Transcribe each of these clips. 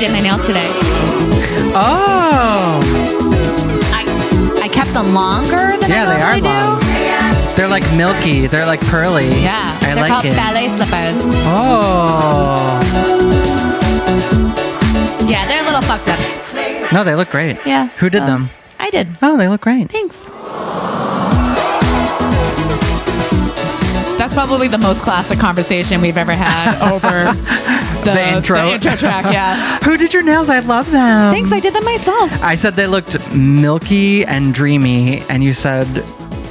did my nails today. Oh. I kept them longer than I normally do. They're like milky. They're like pearly. Yeah. They're like called it. ballet slippers. Oh. Yeah, they're a little fucked up. No, they look great. Yeah. Who did them? I did. Oh, they look great. Thanks. That's probably the most classic conversation we've ever had over the intro track. Yeah. Who did your nails? I love them. Thanks. I did them myself. I said they looked milky and dreamy, and you said...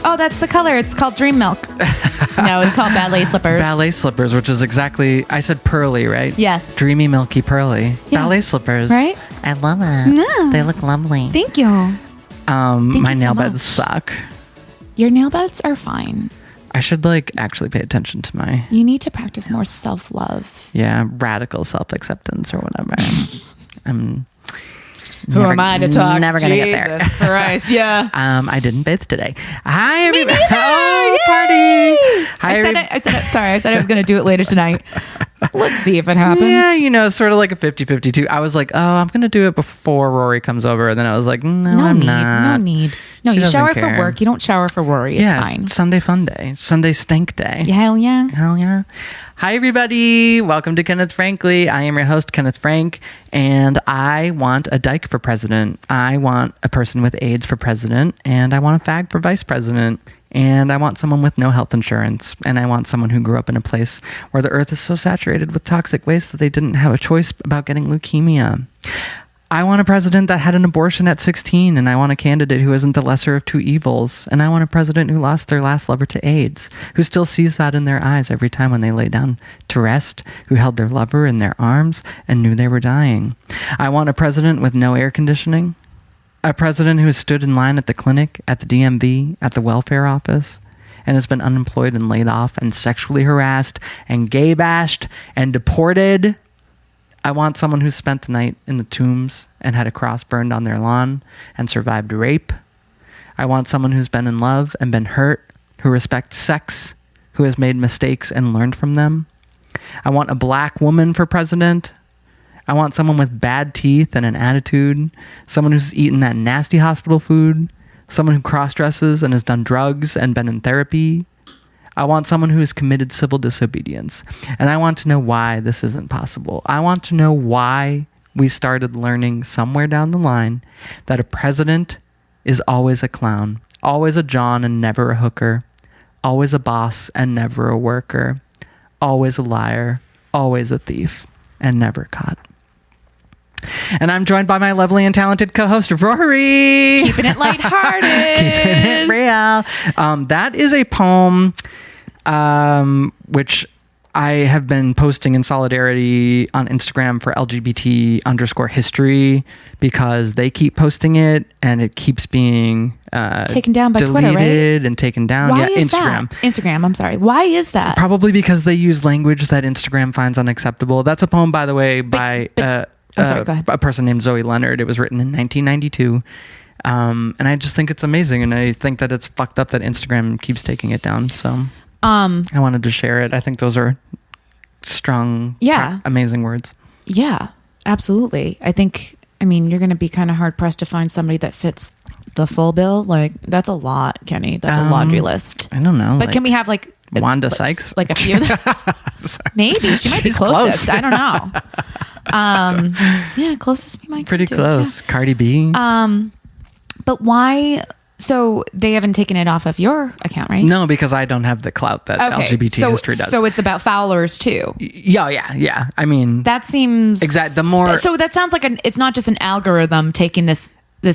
Oh, that's the color. It's called Dream Milk. No, it's called ballet slippers. Ballet slippers, which is exactly... I said pearly, right? Yes. Dreamy, milky, pearly. Yeah. Ballet slippers. Right? I love it. Yeah. They look lovely. Thank you. My nail beds suck. Your nail beds are fine. I should actually pay attention to my... You need to practice more self-love. Yeah, radical self-acceptance or whatever. Who am I to talk? Never gonna get there. Jesus Christ, yeah. I didn't bathe today. Hi, everybody. Me neither. Oh, Yay! party. Hi, I said I was going to do it later tonight. Let's see if it happens. Yeah, sort of like a 50-50 too. I was like, oh, I'm going to do it before Rory comes over. And then I was like, no, I'm not. No need. No, you shower for work. You don't shower for Rory. It's fine. Sunday fun day. Sunday stink day. Hell yeah. Hell yeah. Hi, everybody. Welcome to Kenneth Frankly. I am your host, Kenneth Frank, and I want a dyke for president. I want a person with AIDS for president, and I want a fag for vice president. And I want someone with no health insurance. And I want someone who grew up in a place where the earth is so saturated with toxic waste that they didn't have a choice about getting leukemia. I want a president that had an abortion at 16, and I want a candidate who isn't the lesser of two evils. And I want a president who lost their last lover to AIDS, who still sees that in their eyes every time when they lay down to rest, who held their lover in their arms and knew they were dying. I want a president with no air conditioning, a president who has stood in line at the clinic, at the DMV, at the welfare office, and has been unemployed and laid off and sexually harassed and gay bashed and deported. I want someone who spent the night in the tombs and had a cross burned on their lawn and survived rape. I want someone who's been in love and been hurt, who respects sex, who has made mistakes and learned from them. I want a black woman for president. I want someone with bad teeth and an attitude, someone who's eaten that nasty hospital food, someone who cross-dresses and has done drugs and been in therapy. I want someone who has committed civil disobedience. And I want to know why this isn't possible. I want to know why we started learning somewhere down the line that a president is always a clown, always a John and never a hooker, always a boss and never a worker, always a liar, always a thief, and never caught. And I'm joined by my lovely and talented co-host, Rory. Keeping it lighthearted. Keeping it real. That is a poem which I have been posting in solidarity on Instagram for LGBT_history because they keep posting it and it keeps being taken down by deleted, Twitter, right? And taken down. Why yeah, is Instagram. That? Instagram, I'm sorry. Why is that? Probably because they use language that Instagram finds unacceptable. That's a poem, by the way, by I'm sorry, go ahead. A person named Zoe Leonard. It was written in 1992. And I just think it's amazing. And I think that it's fucked up that Instagram keeps taking it down. So I wanted to share it. I think those are strong, amazing words. Yeah, absolutely. I mean, you're going to be kind of hard pressed to find somebody that fits the full bill. Like, that's a lot, Kenny. That's a laundry list. I don't know. But can we have Wanda Sykes? Like a few of them? Maybe. She might be closest. Close. I don't know. Yeah, closest be my pretty close. Yeah. Cardi B. But why? So they haven't taken it off of your account, right? No, because I don't have the clout that LGBT history does. So it's about followers too. Yeah. I mean, that seems exact. The more, so that sounds like it's not just an algorithm taking this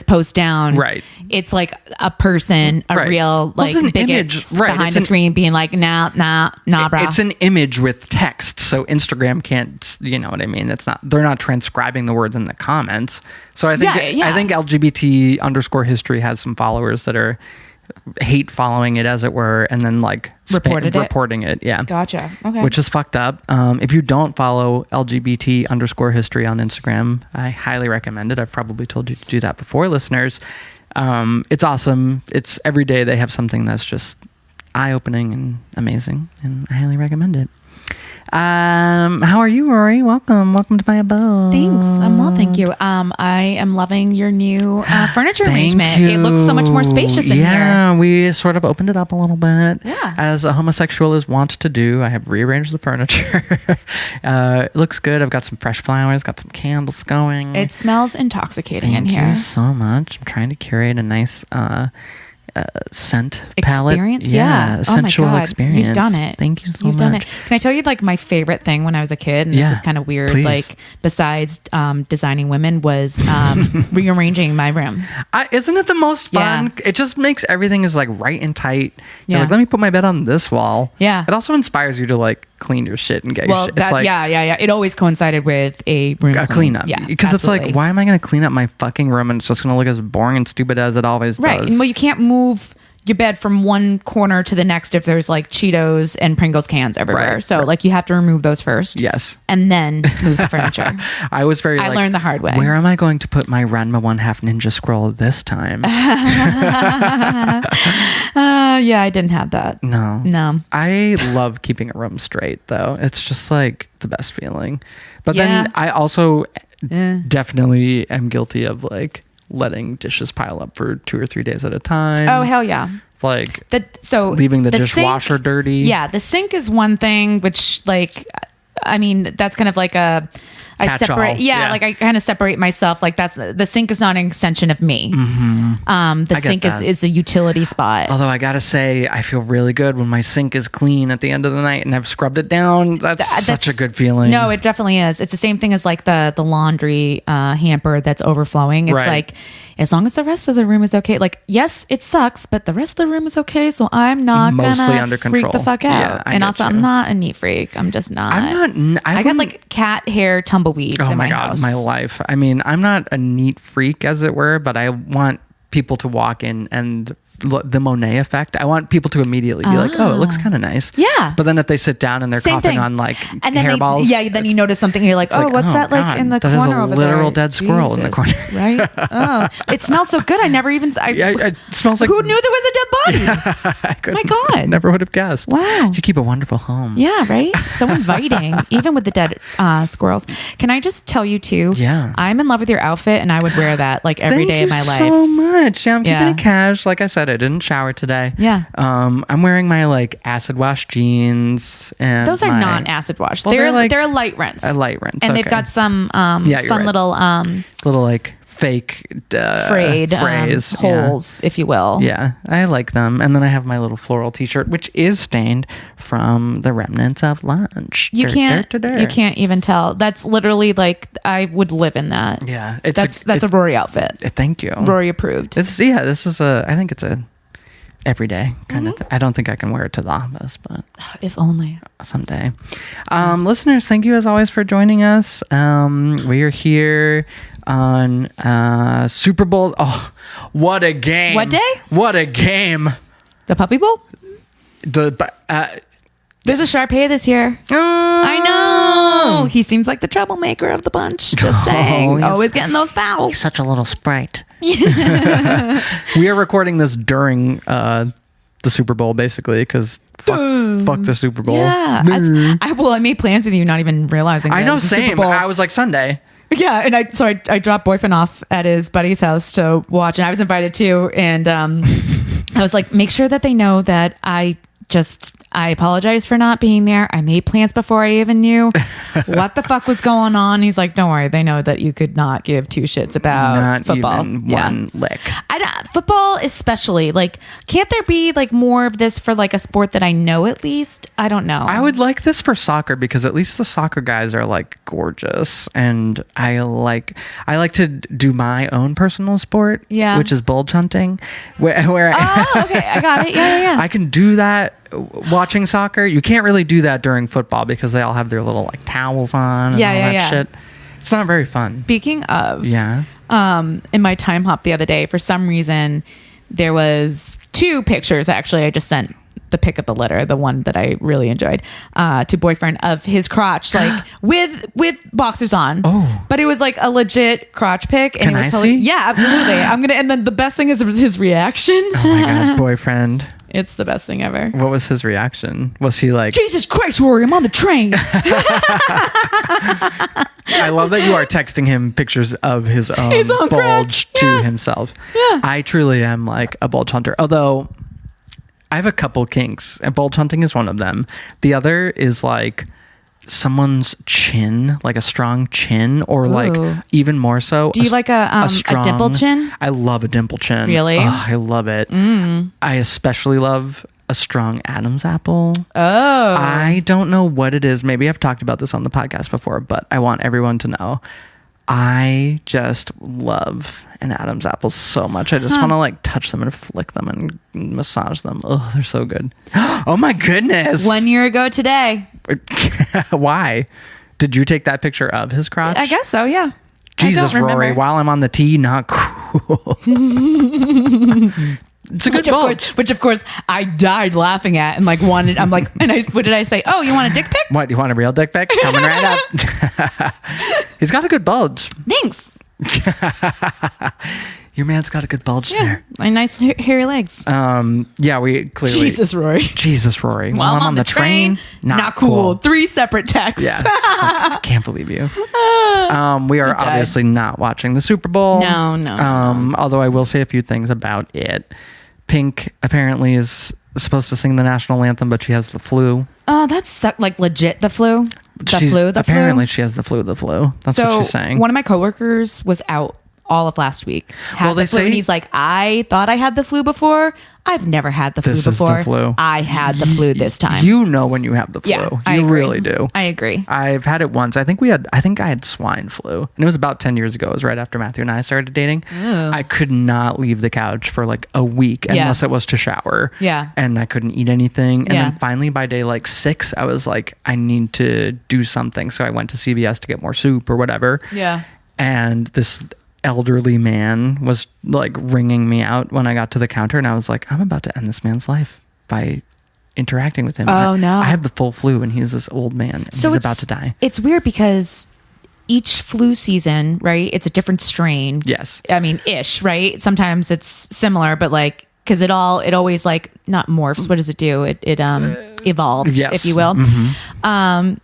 post down. Right. It's like a person, a real bigot image, behind the screen being like, nah, bro. It's an image with text, so Instagram can't. You know what I mean? They're not transcribing the words in the comments. So I think I think LGBT_history has some followers that are hate following it, as it were, and then reporting it. Yeah, gotcha. Okay, which is fucked up. If you don't follow LGBT_history on Instagram, I highly recommend it. I've probably told you to do that before, listeners. It's awesome. It's every day they have something that's just eye-opening and amazing, and I highly recommend it. How are you, Rory? Welcome to my abode. Thanks. I'm well, thank you. I am loving your new furniture arrangement. You. It looks so much more spacious in here. Yeah, we sort of opened it up a little bit. Yeah. As a homosexual is wont to do, I have rearranged the furniture. It looks good. I've got some fresh flowers, got some candles going. It smells intoxicating in here. Thank you so much. I'm trying to curate a nice scent palette. Experience? Yeah. Sensual oh my God. experience. You've done it. Thank you so You've much. done it. Can I tell you like my favorite thing when I was a kid? And this is kind of weird. Please. Like besides designing women was rearranging my room. Isn't it the most fun? Yeah. It just makes everything is like right and tight. You're Yeah. like, let me put my bed on this wall. Yeah. It also inspires you to like clean your shit and get your shit. It's like, yeah. It always coincided with a room cleanup. Yeah, because it's like, why am I going to clean up my fucking room and it's just going to look as boring and stupid as it always right. does? And, well, you can't move your bed from one corner to the next if there's like Cheetos and Pringles cans everywhere. Right. So like you have to remove those first. Yes. And then move the furniture. I learned the hard way. Where am I going to put my Ranma 1/2 Ninja Scroll this time? Yeah, I didn't have that. No. I love keeping a room straight though. It's just like the best feeling. But then I also definitely am guilty of like letting dishes pile up for 2 or 3 days at a time. Oh, hell yeah. Like leaving the dishwasher dirty. Yeah, the sink is one thing, which like, I mean, that's kind of like I separate. Yeah, like I kind of separate myself. Like the sink is not an extension of me. Mm-hmm. The sink is a utility spot. Although I gotta say, I feel really good when my sink is clean at the end of the night and I've scrubbed it down. That's such a good feeling. No, it definitely is. It's the same thing as like the laundry hamper that's overflowing. It's like, as long as the rest of the room is okay. Like, yes, it sucks, but the rest of the room is okay. So I'm not mostly under freak control. the fuck out. Yeah, and also, I'm not a neat freak. I'm just not. I got like cat hair tumbleweeds in my house. My life. I mean, I'm not a neat freak, as it were, but I want people to walk in and the Monet effect. I want people to immediately be like, oh, it looks kind of nice. Yeah. But then if they sit down and they're coughing on like hairballs. Then you notice something and you're like, oh, what's that like in the corner over there? That is a literal dead squirrel in the corner. Right? Oh, it smells so good. I never even... it smells like... Who knew there was a dead body? My God. Never would have guessed. Wow. You keep a wonderful home. Yeah, right? So inviting, even with the dead squirrels. Can I just tell you too? Yeah. I'm in love with your outfit and I would wear that like every day of my life. Thank you so much. Yeah, I'm keeping it cash. Like I said, I didn't shower today. Yeah. I'm wearing my like acid wash jeans and those are not acid wash. Well, they're a light rinse. A light rinse. And they've got some fun little like fake frayed holes, if you will. Yeah, I like them. And then I have my little floral t-shirt, which is stained from the remnants of lunch. You can't even tell. That's literally like I would live in that. Yeah, that's a Rory outfit. Thank you. Rory approved. I think it's a everyday kind of thing. I don't think I can wear it to the office, but if only someday. Listeners, thank you as always for joining us. We are here on Super Bowl. Oh, what a game! What day? What a game! The Puppy Bowl. There's a Sharpay this year. I know. He seems like the troublemaker of the bunch. Just saying. Always getting those fouls. He's such a little sprite. We are recording this during the Super Bowl, basically, because fuck the Super Bowl. Yeah. I made plans with you, not even realizing. I know, same. I was like, Sunday. Yeah, and I dropped boyfriend off at his buddy's house to watch, and I was invited too. And I was like, make sure that they know that I apologize for not being there. I made plans before I even knew what the fuck was going on. He's like, don't worry. They know that you could not give two shits about not football. Even one lick. Football especially. Like, can't there be like more of this for like a sport that I know at least? I don't know. I would like this for soccer because at least the soccer guys are like gorgeous. And I like to do my own personal sport. Yeah. Which is bulge hunting. Where okay. I got it. Yeah. I can do that watching soccer. You can't really do that during football because they all have their little like towels on and all that shit. It's not very fun. Speaking of, in my time hop the other day, for some reason, there was 2 pictures. Actually, I just sent the pic of the litter, the one that I really enjoyed, to boyfriend of his crotch, like with boxers on. Oh, but it was like a legit crotch pic. And Can it was I see? Yeah, absolutely. And then the best thing is his reaction. Oh my God, boyfriend. It's the best thing ever. What was his reaction? Was he like, Jesus Christ, Rory, I'm on the train. I love that you are texting him pictures of his own bulge to himself. Yeah. I truly am like a bulge hunter. Although I have a couple kinks, and bulge hunting is one of them. The other is like someone's chin, like a strong chin, or like even more so. Do you like a dimple chin? I love a dimple chin. Really? Oh, I love it. I especially love a strong Adam's apple. Oh. I don't know what it is. Maybe I've talked about this on the podcast before, but I want everyone to know I just love an Adam's apple so much. I just want to like touch them and flick them and massage them. Oh, they're so good. Oh my goodness. 1 year ago today. Why? Did you take that picture of his crotch? I guess so, yeah. Jesus, Rory, while I'm on the tee, not cool. It's a good bulge. Which of course I died laughing at and like wanted, I'm like, what did I say? Oh, you want a dick pic? What, you want a real dick pic? Coming right up. He's got a good bulge. Thanks. Your man's got a good bulge there. My nice hairy legs. Yeah, we clearly. Jesus, Rory. While I'm on the train, not cool. 3 separate texts. Yeah. Can't believe you. We are obviously not watching the Super Bowl. No. Although I will say a few things about it. Pink apparently is supposed to sing the national anthem, but she has the flu. Oh, that's like legit the flu. Apparently she has the flu. That's what she's saying. One of my coworkers was out all of last week. They say, and he's like, I thought I had the flu before. I've never had the flu before. Is the flu. I had the flu this time. You know when you have the flu. Yeah, you really do. I agree. I've had it once. I think I had swine flu, and it was about 10 years ago. It was right after Matthew and I started dating. Ew. I could not leave the couch for like a week unless it was to shower. Yeah. And I couldn't eat anything. And then finally by day like 6, I was like, I need to do something. So I went to CVS to get more soup or whatever. Yeah. And this elderly man was like ringing me out when I got to the counter, and I was like, I'm about to end this man's life by interacting with him. No. I have the full flu, and he's this old man, and he's about to die. It's weird because each flu season, right? It's a different strain. Yes. I mean, ish, right? Sometimes it's similar, but like, because it always like not morphs. What does it do? It evolves, if you will. Mm-hmm.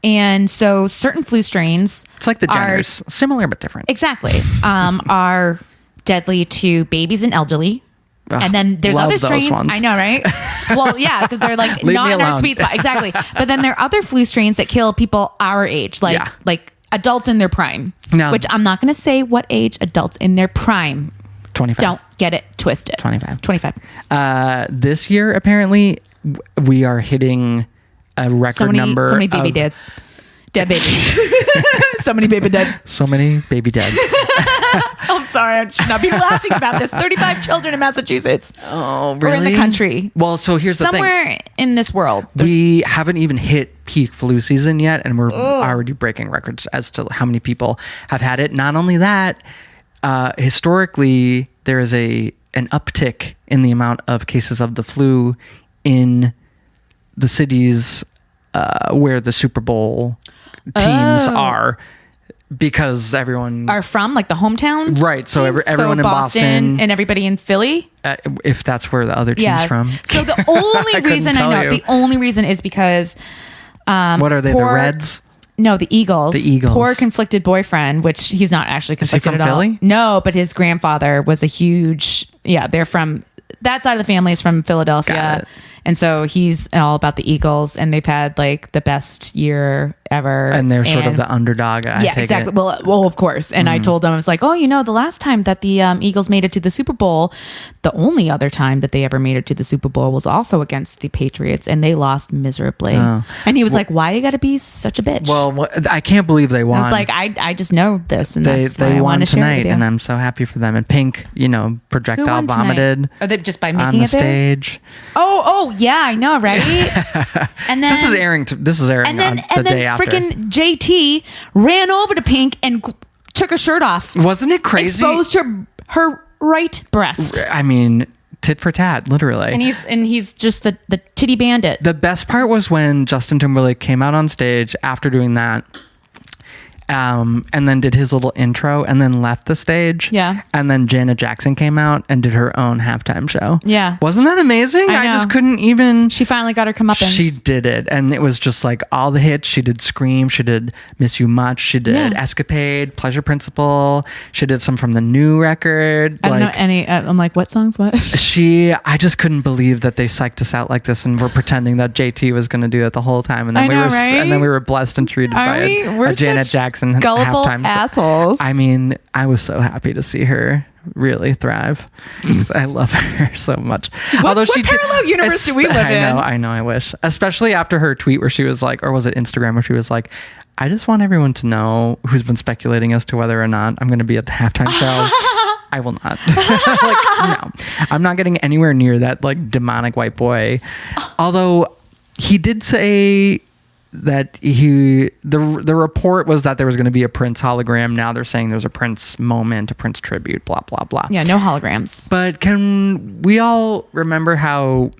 And so certain flu strains, it's like the Jenners, similar but different. Exactly. Are deadly to babies and elderly. Ugh, and then there's other strains. Ones. I know, right? Well, yeah, because they're like not in our sweet spot. Exactly. But then there are other flu strains that kill people our age, like adults in their prime. No. Which I'm not going to say what age adults in their prime. 25. Don't get it twisted. 25. This year, apparently, we are hitting a record number. So many baby dead babies. So many baby dead. So many baby dead. I'm sorry, I should not be laughing about this. 35 children in Massachusetts. Oh, really? Or in the country. Well, so here's the thing. Somewhere in this world. We haven't even hit peak flu season yet, and we're already breaking records as to how many people have had it. Not only that, historically, there is an uptick in the amount of cases of the flu in the cities where the Super Bowl teams are, because everyone are from like the hometown, right? So everyone in Boston and everybody in Philly, if that's where the other team's from. So the only reason I know, the only reason is because what are they? The Reds? No, the Eagles. The Eagles. Poor conflicted boyfriend, which he's not actually conflicted at all. Philly? No, but his grandfather was a huge. Yeah, they're from that side of the family is from Philadelphia. And so he's all about the Eagles, and they've had like the best year ever. And they're sort of the underdog. Yeah, exactly. Well, of course. And I told them, I was like, the last time that the Eagles made it to the Super Bowl, the only other time that they ever made it to the Super Bowl was also against the Patriots, and they lost miserably. Oh. And he was like, why you got to be such a bitch? Well, I can't believe they won. I was like, I just know this, and that's why I won want to share tonight, it with you. and I'm so happy for them. And Pink, projectile vomited. Are they just by making on the it there? Stage. Oh, yeah, I know, right? And then this is airing the day after. Freaking JT ran over to Pink and took her shirt off. Wasn't it crazy? Exposed her right breast. I mean, tit for tat, literally. And he's just the titty bandit. The best part was when Justin Timberlake came out on stage after doing that, and then did his little intro and then left the stage. Yeah. And then Janet Jackson came out and did her own halftime show. Yeah. Wasn't that amazing? I just couldn't even... She finally got her comeuppance. She did it. And it was just like all the hits. She did Scream. She did Miss You Much. She did Escapade, Pleasure Principle. She did some from the new record. I don't know any... I'm like, what songs? What? I just couldn't believe that they psyched us out like this and were pretending that JT was going to do it the whole time. And then and then we were blessed and treated by a Janet Jackson gullible halftime assholes. I mean, I was so happy to see her really thrive. I love her so much. What parallel universe do we live in? I know, I wish. Especially after her tweet where she was like, or was it Instagram where she was like, I just want everyone to know who's been speculating as to whether or not I'm going to be at the halftime show. I will not. No, I'm not getting anywhere near that like demonic white boy. Although he did say that the report was that there was going to be a Prince hologram. Now they're saying there's a Prince moment, a Prince tribute, blah, blah, blah. Yeah, no holograms. But can we all remember how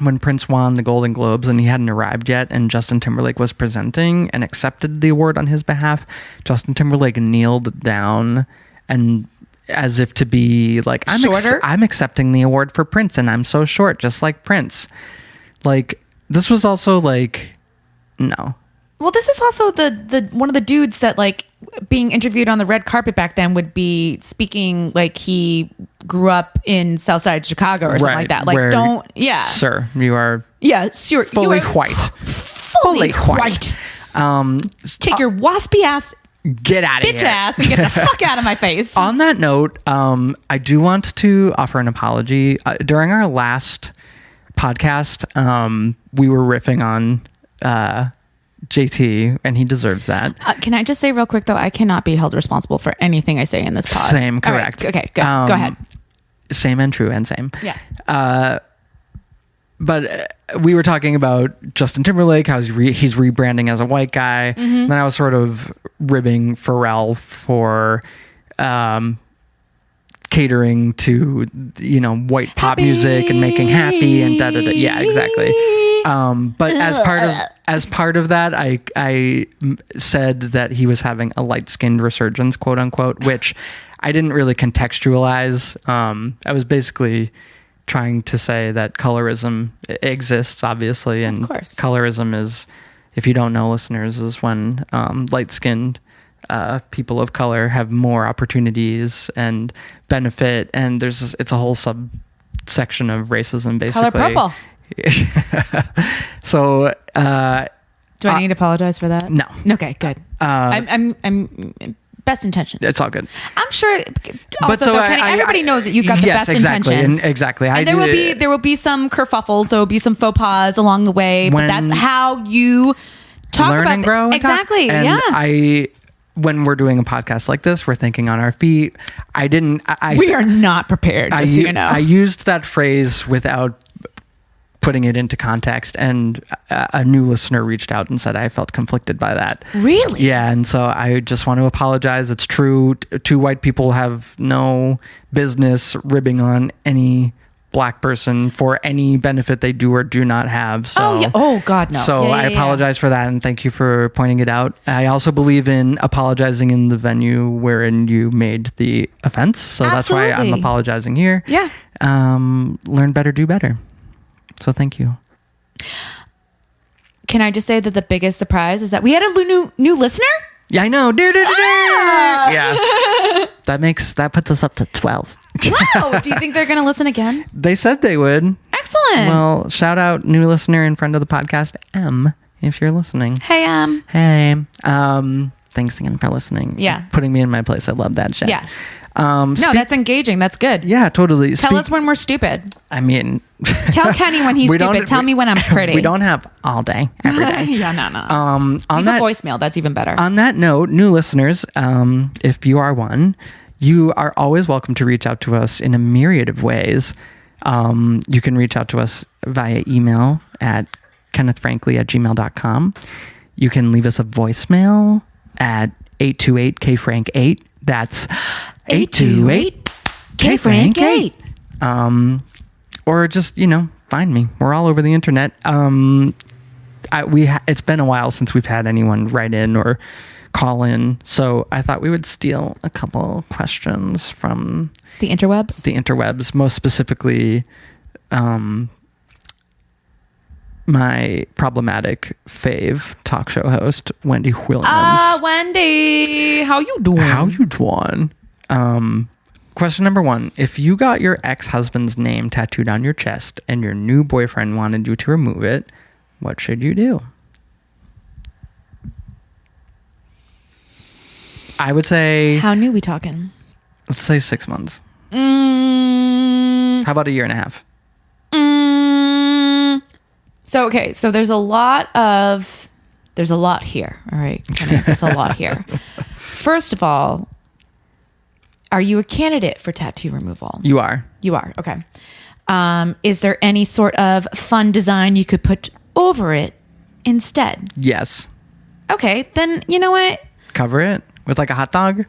when Prince won the Golden Globes and he hadn't arrived yet and Justin Timberlake was presenting and accepted the award on his behalf, Justin Timberlake kneeled down and as if to be like, I'm accepting the award for Prince and I'm so short, just like Prince. Like, this was also like, no. Well, this is also the one of the dudes that like being interviewed on the red carpet back then would be speaking like he grew up in Southside Chicago or something like that. Like, sir, you are fully white. Fully white. Take your waspy ass, get out of bitch ass, and get the fuck out of my face. On that note, I do want to offer an apology. During our last podcast, we were riffing on JT, and he deserves that. Can I just say real quick, though, I cannot be held responsible for anything I say in this pod. Same, correct. Right, okay, go ahead. Same and true and same. Yeah. But we were talking about Justin Timberlake, how he's rebranding as a white guy. Mm-hmm. Then I was sort of ribbing Pharrell for catering to, white pop music and making happy and da-da-da. Yeah, exactly. But as part of that, I said that he was having a light-skinned resurgence, quote unquote, which I didn't really contextualize. I was basically trying to say that colorism exists, obviously, and colorism is, if you don't know, listeners, is when light-skinned people of color have more opportunities and benefit, and it's a whole subsection of racism, basically. Color purple. So do I need to apologize for that? No. Okay, good. I'm best intentions. It's all good. I'm sure. Also, but everybody knows that you've got the best intentions. Exactly. And there will be some kerfuffles. There will be some faux pas along the way. But that's how you talk learn about and grow. Exactly. And when we're doing a podcast like this, we're thinking on our feet. We are not prepared. Just so you know. I used that phrase without putting it into context, and a new listener reached out and said I felt conflicted by that. Really? Yeah, and so I just want to apologize. It's true. Two white people have no business ribbing on any black person for any benefit they do or do not have. So, oh God, no. So I apologize for that, and thank you for pointing it out. I also believe in apologizing in the venue wherein you made the offense. So Absolutely. That's why I'm apologizing here. Yeah. Learn better, do better. So thank you. Can I just say that the biggest surprise is that we had a new listener? Yeah, I know. Yeah. That puts us up to 12. Wow. Do you think they're going to listen again? They said they would. Excellent. Well, shout out new listener and friend of the podcast, M, if you're listening. Hey, M. Hey. Thanks again for listening. Yeah. Putting me in my place. I love that shit. Yeah. No, that's engaging. That's good. Yeah, totally. Tell us when we're stupid. I mean... Tell Kenny when he's stupid. Tell me when I'm pretty. We don't have all day, every day. Yeah, no. Leave a voicemail. That's even better. On that note, new listeners, if you are one, you are always welcome to reach out to us in a myriad of ways. You can reach out to us via email at kennethfrankly@gmail.com. You can leave us a voicemail at 828-KFrank8. That's 828-KFrank8. Or just, find me. We're all over the internet. It's been a while since we've had anyone write in or call in. So I thought we would steal a couple questions from The interwebs? the interwebs, most specifically my problematic fave talk show host, Wendy Williams. Wendy, how you doing? How you doing? Question number 1. If you got your ex-husband's name tattooed on your chest and your new boyfriend wanted you to remove it, what should you do? I would say... How new we talking? Let's say 6 months. How about a year and a half? So there's a lot here. All right. There's a lot here. First of all, are you a candidate for tattoo removal? You are. You are. Okay. Is there any sort of fun design you could put over it instead? Yes. Okay. Then you know what? Cover it with like a hot dog?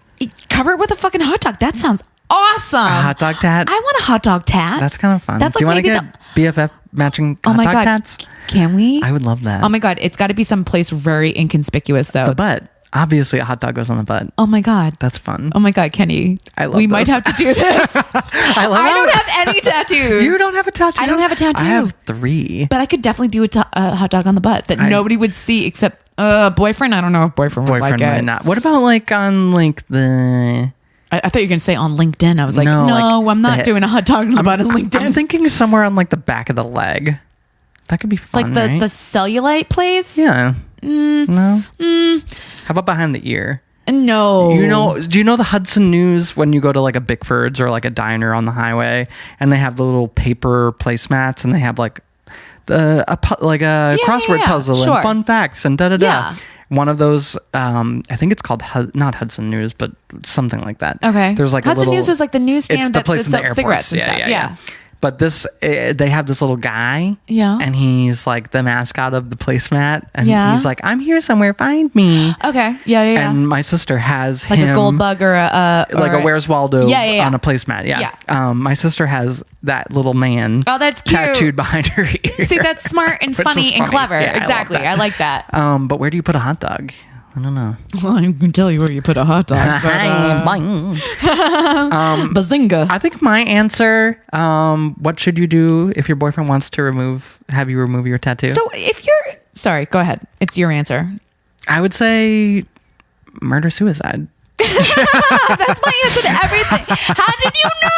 Cover it with a fucking hot dog. That sounds awesome. A hot dog tat? I want a hot dog tat. That's kind of fun. That's Do you like want to maybe get BFF matching Oh hot my dog God. tats? Can we? I would love that. Oh my God. It's got to be someplace very inconspicuous though. The butt. Obviously, a hot dog goes on the butt. Oh my God. That's fun. Oh my God, Kenny. We might have to do this. I don't have any tattoos. You don't have a tattoo? I don't have a tattoo. I have 3. But I could definitely do a hot dog on the butt that nobody would see except boyfriend. I don't know if boyfriend would like might it. not. What about like on like the... I thought you were going to say on LinkedIn. I was like, No, no, like I'm not doing a hot dog on the butt on LinkedIn. I'm thinking somewhere on like the back of the leg. That could be fun, like the right? cellulite place? Yeah. No? How about behind the ear? No. Do you know the Hudson News when you go to like a Bickford's or like a diner on the highway and they have the little paper placemats and they have like a crossword puzzle and fun facts and da da da. Yeah. One of those, I think it's called not Hudson News, but something like that. Okay. There's like Hudson News was like the newsstand it's the that place in the sells cigarettes and stuff. Yeah. But they have this little guy. Yeah. And he's like the mascot of the placemat. And Yeah. he's like, I'm here somewhere, find me. Okay. Yeah. And my sister has like him, a gold bug or a Where's Waldo on a placemat. Yeah. My sister has that little man. Oh, that's cute. Tattooed behind her ear. See, that's smart and Which is funny and funny. clever. Yeah, exactly. I like that. But where do you put a hot dog? I don't know. Well, I can tell you where you put a hot dog. Bazinga. I think my answer, what should you do if your boyfriend wants to have you remove your tattoo? So sorry, go ahead. It's your answer. I would say murder-suicide. That's my answer to everything. How did you know?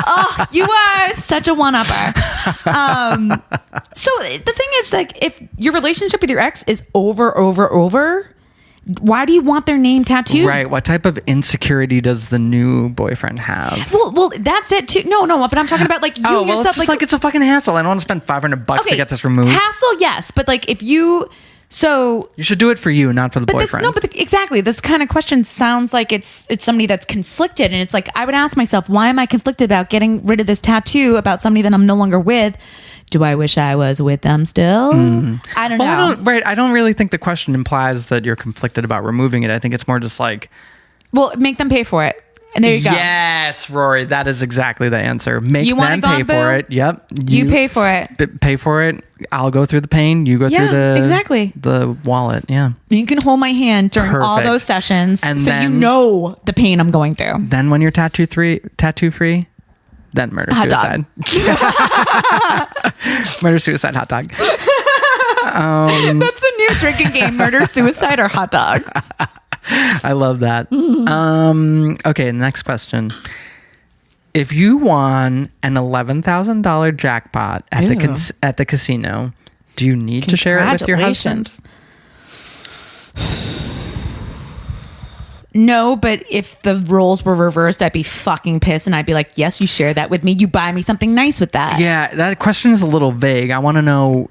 Oh, you are such a one-upper. So the thing is, like, if your relationship with your ex is over, why do you want their name tattooed? Right. What type of insecurity does the new boyfriend have? Well, that's it too. No, but I'm talking about like you yourself. It's just like it's a fucking hassle. I don't want to spend $500 to get this removed. Hassle, yes, but like if you. So you should do it for you, not for the boyfriend. Exactly. This kind of question sounds like it's somebody that's conflicted, and it's like I would ask myself, why am I conflicted about getting rid of this tattoo about somebody that I'm no longer with? Do I wish I was with them still? I don't know. I don't really think the question implies that you're conflicted about removing it. I think it's more just like, well, make them pay for it. And there you go. Yes, Rory, that is exactly the answer. Make them pay boo? for it. Yep. You pay for it. Pay for it. I'll go through the pain. You go through the wallet. Yeah. You can hold my hand during all those sessions, and so you know the pain I'm going through. Then when you're tattoo free, then murder-suicide. Murder-suicide hot dog. That's a new drinking game. Murder-suicide or hot dog. I love that. Okay, next question. If you won an $11,000 jackpot at the casino, do you need to share it with your husband? No, but if the roles were reversed, I'd be fucking pissed, and I'd be like, yes, you share that with me. You buy me something nice with that. Yeah, that question is a little vague. I want to know,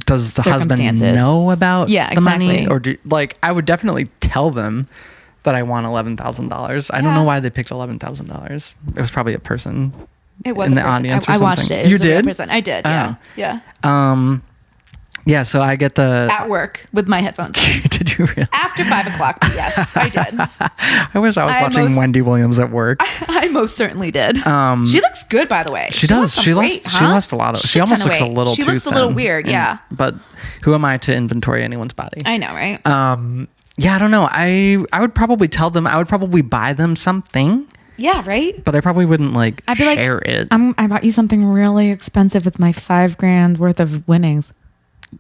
does the husband know about the money? Or I would definitely tell them that I won $11,000. I don't know why they picked $11,000. It was probably a person. It was in the audience. I watched it. You did? I did. Yeah. Yeah. Yeah. So I get at work with my headphones. Did you really? After 5:00. Yes, I did. I wish I was watching Wendy Williams at work. I most certainly did. She looks good, by the way. She does. She lost a lot of. She almost looks a little too thin. She looks a little weird. Yeah. But who am I to inventory anyone's body? I know, right? Yeah, I don't know. I would probably tell them. I would probably buy them something. Yeah, right. But I probably wouldn't I'd be share it. I bought you something really expensive with my $5,000 worth of winnings.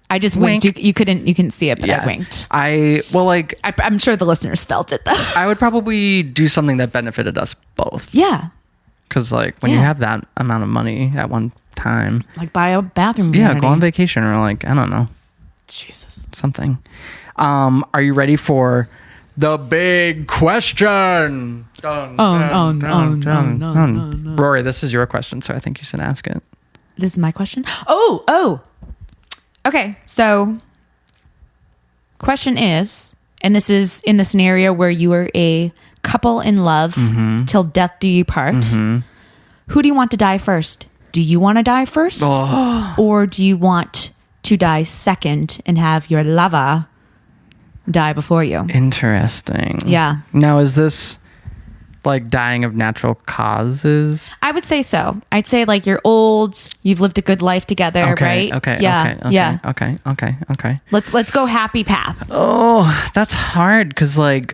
I just winked. You couldn't see it, but I winked. I'm sure the listeners felt it though. I would probably do something that benefited us both. Yeah. Because when you have that amount of money at one time, buy a bathroom. Yeah, go on vacation or I don't know. Jesus. Something. Are you ready for the big question? Rory, this is your question, so I think you should ask it. This is my question? Oh. Okay, so question is, and this is in the scenario where you are a couple in love till death do you part. Who do you want to die first? Do you want to die first? Or do you want to die second and have your lover die before you? Interesting. Yeah. Now, is this dying of natural causes? I would say so. I'd say you're old, you've lived a good life together, right? Okay. Yeah. Okay. Let's go happy path. Oh, that's hard because I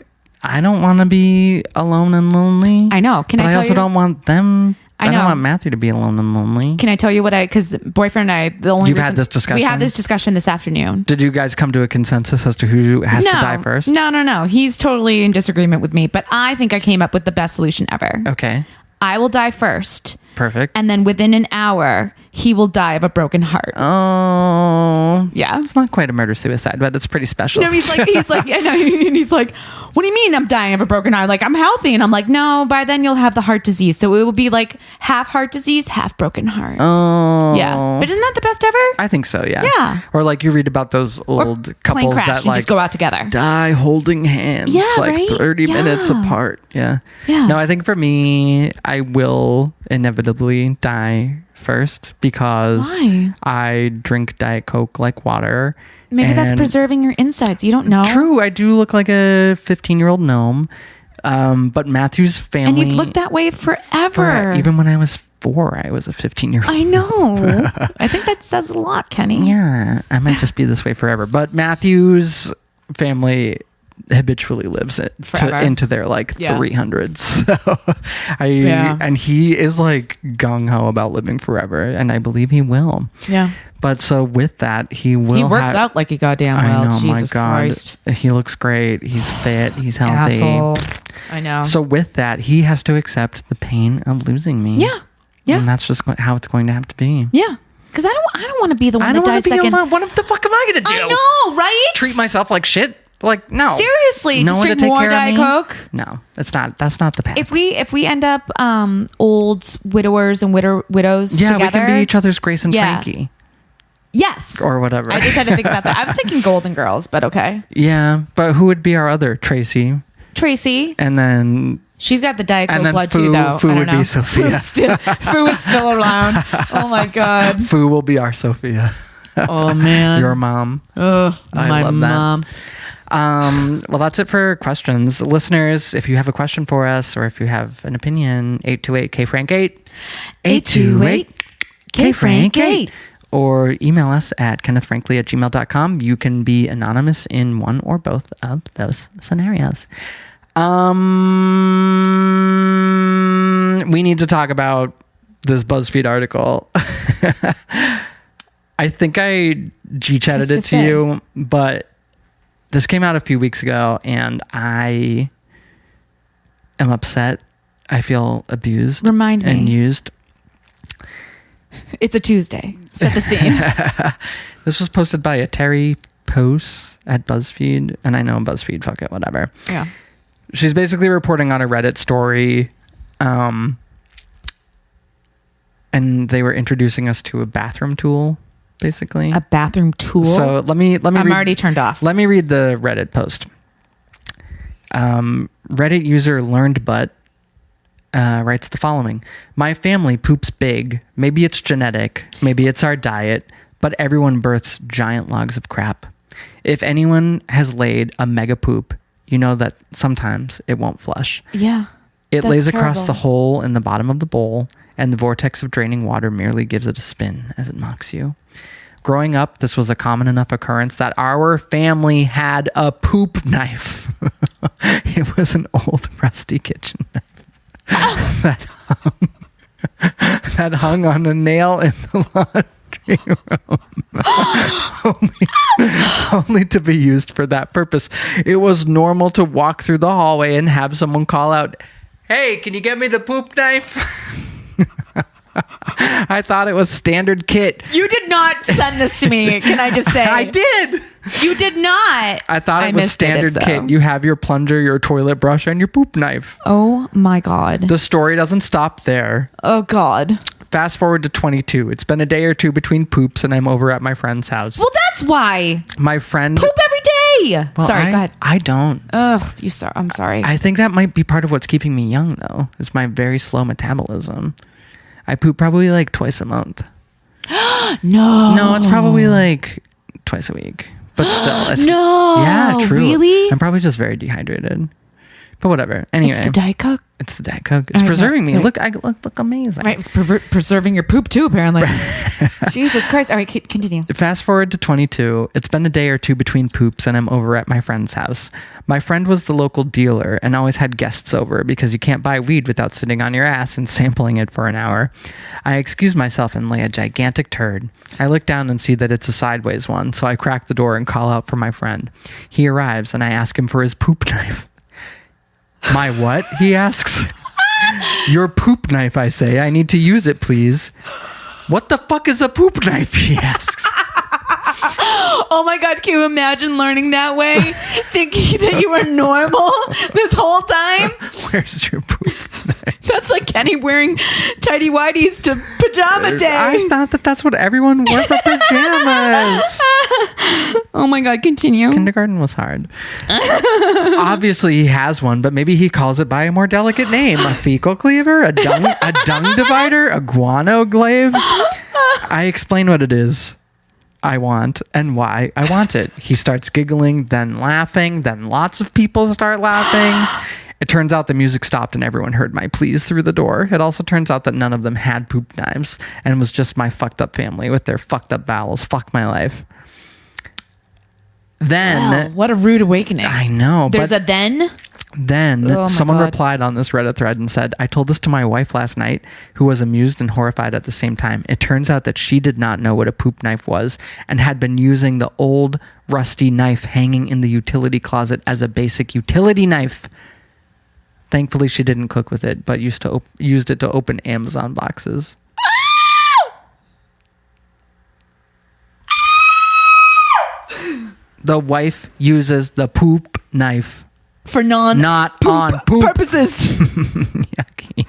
don't want to be alone and lonely. I know. But I also don't want them. I don't want Matthew to be alone and lonely. Can I tell you because boyfriend and I, You've had this discussion? We had this discussion this afternoon. Did you guys come to a consensus as to who has to die first? No. He's totally in disagreement with me, but I think I came up with the best solution ever. Okay. I will die first. Perfect. And then within an hour, he will die of a broken heart. Oh. Yeah. It's not quite a murder-suicide, but it's pretty special. No, he's like, I know. And he's like, what do you mean I'm dying of a broken heart? I'm healthy. And I'm like, no, by then you'll have the heart disease. So it will be half heart disease, half broken heart. Oh. Yeah. But isn't that the best ever? I think so, yeah. Yeah. Or you read about those old couples that just go out together. Die holding hands, right? 30 minutes apart. Yeah. Yeah. No, I think for me, I will inevitably die first because Why? I drink Diet Coke like water. Maybe that's preserving your insides. You don't know. True. I do look like a 15-year-old gnome. But Matthew's family... And you've looked that way forever. Even when I was 4, I was a 15-year-old. I know. I think that says a lot, Kenny. Yeah. I might just be this way forever. But Matthew's family habitually lives into their 300s. So and he is gung-ho about living forever, and I believe he will. Yeah. But so with that, he works out like a goddamn well. I know, Jesus my God. Christ. He looks great. He's fit. He's healthy. Asshole. I know. So with that, he has to accept the pain of losing me. Yeah. Yeah. And that's just how it's going to have to be. Yeah. Because I don't want to be the one that dies second. I don't want to be alone. What the fuck am I going to do? I know, right? Treat myself like shit? No. Seriously, no just one drink to take more care Diet of me? Coke. No, that's not the path. If we end up old widowers and widows together, we can be each other's Grace and Frankie. Yes. Or whatever. I just had to think about that. I was thinking Golden Girls, but okay. Yeah, but who would be our other Tracy? And then she's got the Diet Coke blood too, though. Foo would be Sophia. Foo is still around. Oh my God. Foo will be our Sophia. Oh man. Your mom. Oh, I love mom. Well, that's it for questions. Listeners, if you have a question for us or if you have an opinion, 828-KFrank8. 828-KFrank8. Or email us at kennethfrankly@gmail.com. You can be anonymous in one or both of those scenarios. We need to talk about this BuzzFeed article. I think I G-chatted it to you, but this came out a few weeks ago, and I am upset. I feel abused. Remind me. And used. It's a Tuesday. Set the scene. This was posted by a Terry Post at BuzzFeed, and I know BuzzFeed, fuck it, whatever. Yeah. She's basically reporting on a Reddit story, and they were introducing us to a bathroom tool. Basically, a bathroom tool. So let me. I'm already turned off. Let me read the Reddit post. Reddit user Learned Butt writes the following: "My family poops big. Maybe it's genetic. Maybe it's our diet. But everyone births giant logs of crap. If anyone has laid a mega poop, you know that sometimes it won't flush. Yeah, it lays across the hole in the bottom of the bowl, and the vortex of draining water merely gives it a spin as it mocks you. Growing up, this was a common enough occurrence that our family had a poop knife. It was an old rusty kitchen knife that hung on a nail in the laundry room. only to be used for that purpose. It was normal to walk through the hallway and have someone call out, "Hey, can you get me the poop knife?" I thought it was standard kit. You did not send this to me, can I just say? I did. You did not. I thought it was standard kit. You have your plunger, your toilet brush, and your poop knife. Oh my God. The story doesn't stop there. Oh God. Fast forward to 22. It's been a day or two between poops, and I'm over at my friend's house. Well, that's why. My friend... Poop every day. Well, Sorry, go ahead. I don't. Ugh, I'm sorry. I think that might be part of what's keeping me young, though, is my very slow metabolism. I poop probably like twice a month. No, it's probably like twice a week. But still, it's... No. Yeah, true. Really? I'm probably just very dehydrated. But whatever. Anyway. It's the Diet Coke? It's the Diet Coke. It's preserving me. Look, I look amazing. Right, it's preserving your poop too, apparently. Jesus Christ. All right, continue. Fast forward to 22. It's been a day or two between poops, and I'm over at my friend's house. My friend was the local dealer and always had guests over because you can't buy weed without sitting on your ass and sampling it for an hour. I excuse myself and lay a gigantic turd. I look down and see that it's a sideways one, so I crack the door and call out for my friend. He arrives, and I ask him for his poop knife. My what? He asks. Your poop knife, I say. I need to use it, please. What the fuck is a poop knife? He asks. Oh my God, can you imagine learning that way? Thinking that you were normal this whole time? Where's your poop knife? That's like Kenny wearing tighty whities to pajama day. I thought that's what everyone wore for pajamas. Oh my God, continue. Kindergarten was hard. Obviously he has one, but maybe he calls it by a more delicate name. A fecal cleaver? A dung divider? A guano glaive? I explain what it is I want and why I want it. He starts giggling, then laughing, then lots of people start laughing. It turns out the music stopped and everyone heard my pleas through the door. It also turns out that none of them had poop knives and it was just my fucked up family with their fucked up bowels. Fuck my life. Then... Wow, what a rude awakening. I know. There's a then? Then someone replied on this Reddit thread and said, I told this to my wife last night, who was amused and horrified at the same time. It turns out that she did not know what a poop knife was and had been using the old rusty knife hanging in the utility closet as a basic utility knife. Thankfully, she didn't cook with it, but used it to open Amazon boxes. The wife uses the poop knife for not on poop purposes. Yucky.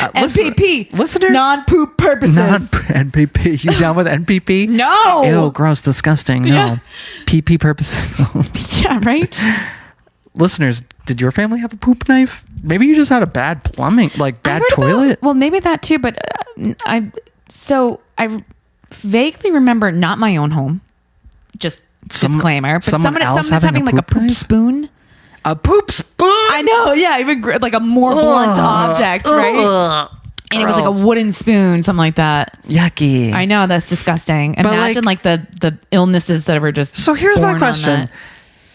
NPP. Listeners, non-poop purposes. NPP. You down with NPP? No. Ew, gross, disgusting. No. Yeah. PP purposes. Yeah, right? Listeners, did your family have a poop knife? Maybe you just had a bad plumbing, like bad toilet. Well, maybe that too, but I vaguely remember not my own home. Just disclaimer, but someone is having like a poop spoon. A poop spoon? I know, yeah, even like a more blunt object, right? And it was like a wooden spoon, something like that. Yucky. I know, that's disgusting. Imagine like the illnesses that were just. So here's my question.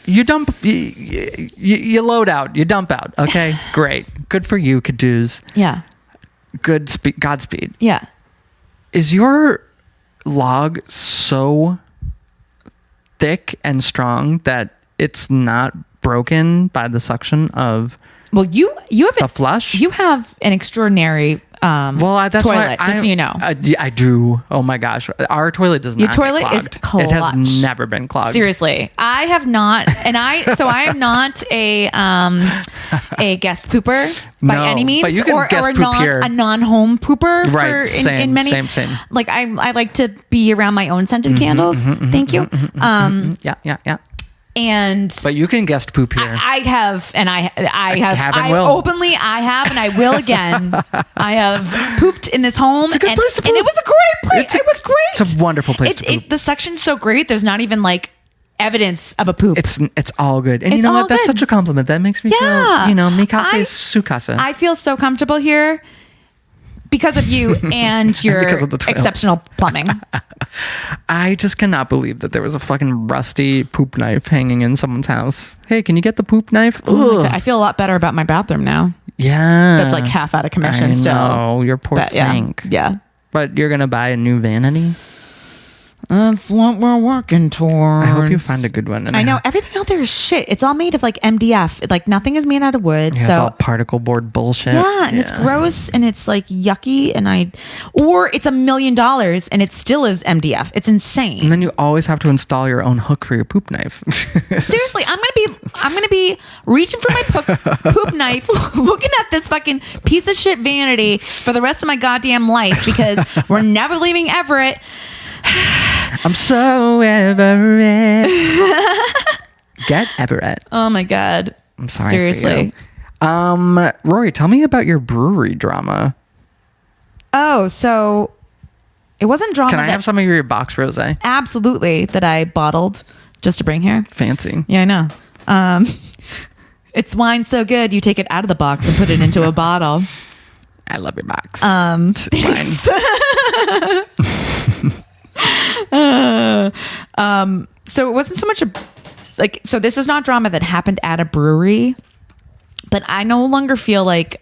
You dump, you load out, you dump out. Okay, great. Good for you, Cadoos. Yeah. Godspeed. Yeah. Is your log so thick and strong that it's not broken by the suction of you have the flush? You have an extraordinary that's toilet, just so you know. I do. Oh my gosh. Our toilet does not Your toilet get clogged. is clutch. It has never been clogged. Seriously. I have not, and I am not a guest pooper by any means, but you can or a non-home pooper. Right. In many. Same. Like I like to be around my own scented candles. Thank you. Yeah. But you can guest poop here. I have, and I have, and will. Openly, I have, and I will again. I have pooped in this home. It's a good place to poop. And it was a great place. It was great. It's a wonderful place to poop. The suction's so great. There's not even like evidence of a poop. It's all good. And you know what? That's such a compliment. That makes me feel, mikase sukasa. I feel so comfortable here. because of you and your because of the toilet. exceptional plumbing. I just cannot believe that there was a fucking rusty poop knife hanging in someone's house. Hey, can you get the poop knife? Oh my God, I feel a lot better about my bathroom now. Yeah. That's like half out of commission I still. know, your poor sink. Yeah. But you're going to buy a new vanity? That's what we're working towards. I hope you find a good one. I know. Everything out there is shit. It's all made of like MDF. Like nothing is made out of wood. Yeah, so it's all particle board bullshit. yeah, and it's gross and it's like yucky or it's $1 million and it still is MDF. It's insane. And then you always have to install your own hook for your poop knife. Seriously, I'm gonna be reaching for my poop knife, looking at this fucking piece of shit vanity for the rest of my goddamn life because we're never leaving Everett. I'm so Everett. Get Everett. Oh my God. I'm sorry. Seriously. For you. Rory, tell me about your brewery drama. Oh, so it wasn't drama. Can I have some of your box rosé? Absolutely, that I bottled just to bring here. Fancy. Yeah, I know. It's wine so good you take it out of the box and put it into a bottle. I love your box. So it wasn't so much so this is not drama that happened at a brewery, but I no longer feel like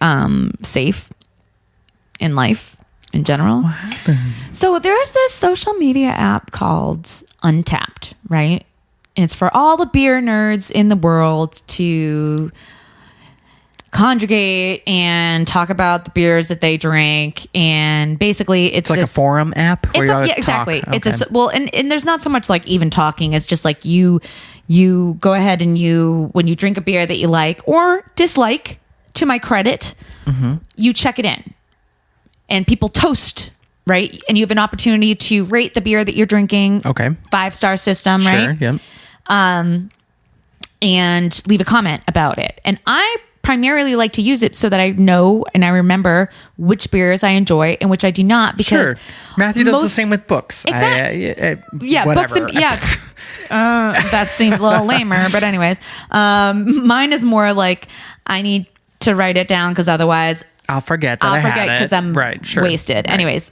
safe in life in general. What happened? So there's this social media app called Untapped, right? And it's for all the beer nerds in the world to conjugate and talk about the beers that they drink, and basically it's like a forum app where yeah, exactly. Okay. It's and there's not so much like even talking. It's just like you go ahead and when you drink a beer that you like or dislike, to my credit, you check it in, and people toast, right? And you have an opportunity to rate the beer that you're drinking. Okay, 5-star system, sure, right? Yep. And leave a comment about it. And I primarily like to use it so that I know and I remember which beers I enjoy and which I do not. Because sure. Matthew does the same with books. Exactly. Yeah, whatever. books. That seems a little lamer, but anyways, mine is more like I need to write it down because otherwise I'll forget because I'm wasted. Right. Anyways,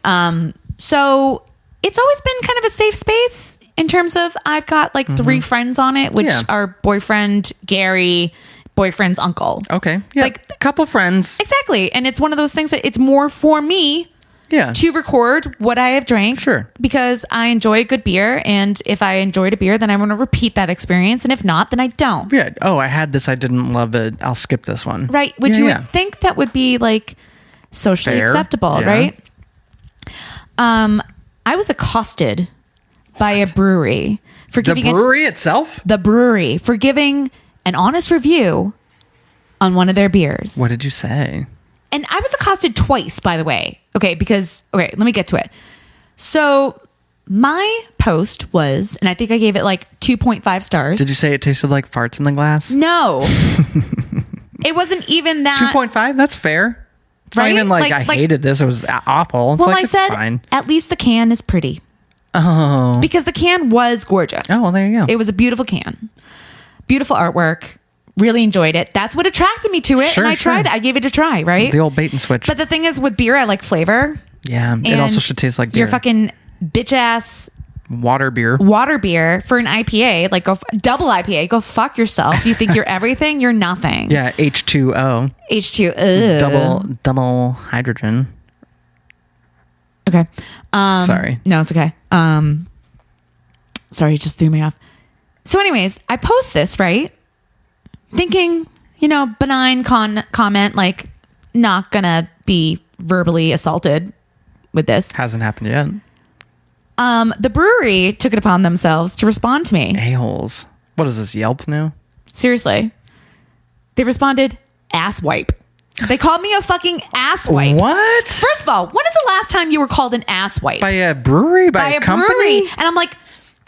so it's always been kind of a safe space in terms of I've got like 3 friends on it, which are boyfriend Gary, boyfriend's uncle. Okay. Yeah. Like a couple friends. Exactly. And it's one of those things that it's more for me to record what I have drank. Sure. Because I enjoy a good beer. And if I enjoyed a beer, then I want to repeat that experience. And if not, then I don't. Yeah. Oh, I had this. I didn't love it. I'll skip this one. Right. Which you would think that would be like socially acceptable, right? I was accosted by a brewery for giving the brewery for giving an honest review on one of their beers. What did you say? And I was accosted twice, by the way. Okay, let me get to it. So my post was, and I think I gave it like 2.5 stars. Did you say it tasted like farts in the glass? No. It wasn't even that. 2.5? That's fair. It's not even like I hated this. It was awful. It's well, like, I said, fine. At least the can is pretty. Oh. Because the can was gorgeous. Oh, well, there you go. It was a beautiful can. Beautiful artwork. Really enjoyed it. That's what attracted me to it. Sure, and I tried it. I gave it a try, right? The old bait and switch. But the thing is, with beer, I like flavor. Yeah. It also should taste like beer. Your fucking bitch ass water beer for an IPA, like double IPA, go fuck yourself. You think you're everything? You're nothing. Yeah. H2O. Double hydrogen. Okay. Sorry. No, it's okay. Sorry, it just threw me off. So anyways, I post this, right? Thinking, benign comment, like not gonna be verbally assaulted with this. Hasn't happened yet. The brewery took it upon themselves to respond to me. A-holes. What is this, Yelp now? Seriously. They responded, ass wipe. They called me a fucking ass wipe. What? First of all, when is the last time you were called an ass wipe? By a brewery? By a company? Brewery. And I'm like,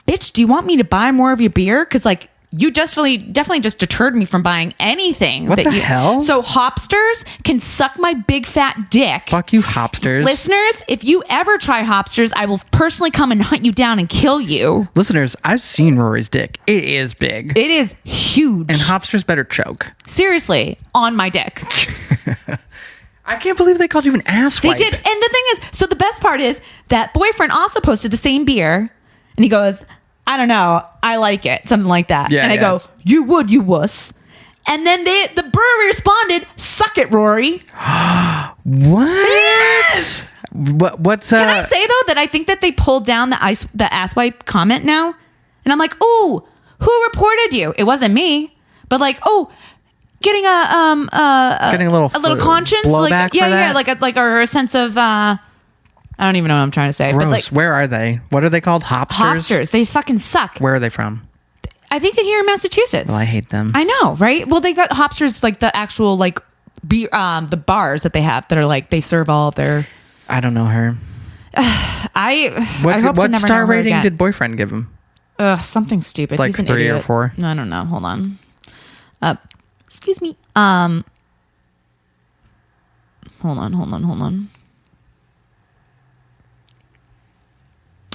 bitch, do you want me to buy more of your beer? Because like, you definitely just deterred me from buying anything. What the hell? So hopsters can suck my big fat dick. Fuck you, hopsters. Listeners, if you ever try hopsters, I will personally come and hunt you down and kill you. Listeners, I've seen Rory's dick. It is big. It is huge. And hopsters better choke. Seriously, on my dick. I can't believe they called you an asswipe. They did. And the thing is, so the best part is that boyfriend also posted the same beer and he goes, I don't know, I like it. Something like that. Yeah, and I go, you would, you wuss. And then the brewery responded, suck it, Rory. What? Yes! What's Can I say though that I think that they pulled down the asswipe comment now? And I'm like, oh, who reported you? It wasn't me. But like, oh, getting a little conscience, blowback like for that? like a sense of I don't even know what I'm trying to say. Gross. But like, where are they? What are they called? Hopsters? Hopsters. They fucking suck. Where are they from? I think here in Massachusetts. Well, I hate them. I know, right? Well, they got Hopsters, like the actual like beer, the bars that they have that are like they serve all of their. I don't know her. I hope what to never star know her rating again. did boyfriend give him? Something stupid. Like He's an 3 idiot. or 4? I don't know. Hold on. Excuse me. Hold on.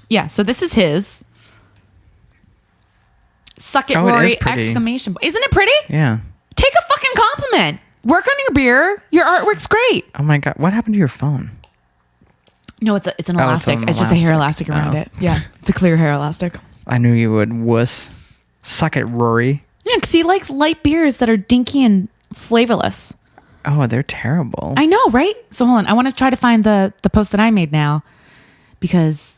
Yeah, so this is his. Suck it, Rory! Exclamation! Isn't it pretty? Yeah. Take a fucking compliment. Work on your beer. Your artwork's great. Oh my god! What happened to your phone? No, it's an elastic. It's just a hair elastic around it. Yeah, it's a clear hair elastic. I knew you would wuss. Suck it, Rory. Yeah, because he likes light beers that are dinky and flavorless. Oh, they're terrible. I know, right? So hold on. I want to try to find the post that I made now because...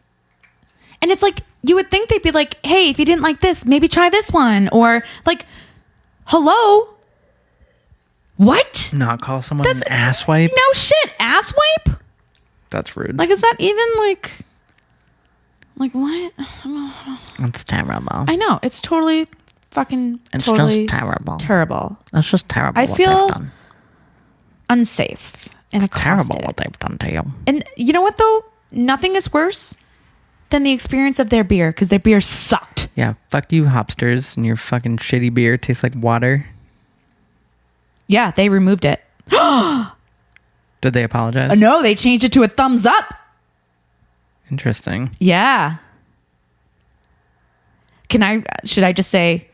And it's like, you would think they'd be like, hey, if you didn't like this, maybe try this one. Or like, hello? What? Not call someone an asswipe? No shit. Asswipe? That's rude. Like, is that even like what? That's terrible. I know. It's totally fucking It's totally just terrible. Terrible. That's just terrible. I what feel they've done. unsafe and It's terrible accosted. what they've done to you. And you know what though? Nothing is worse than the experience of their beer because their beer sucked. Yeah, fuck you, Hopsters, and your fucking shitty beer tastes like water. Yeah, they removed it. Did they apologize? No, they changed it to a thumbs up. Interesting. Yeah. Should I just say,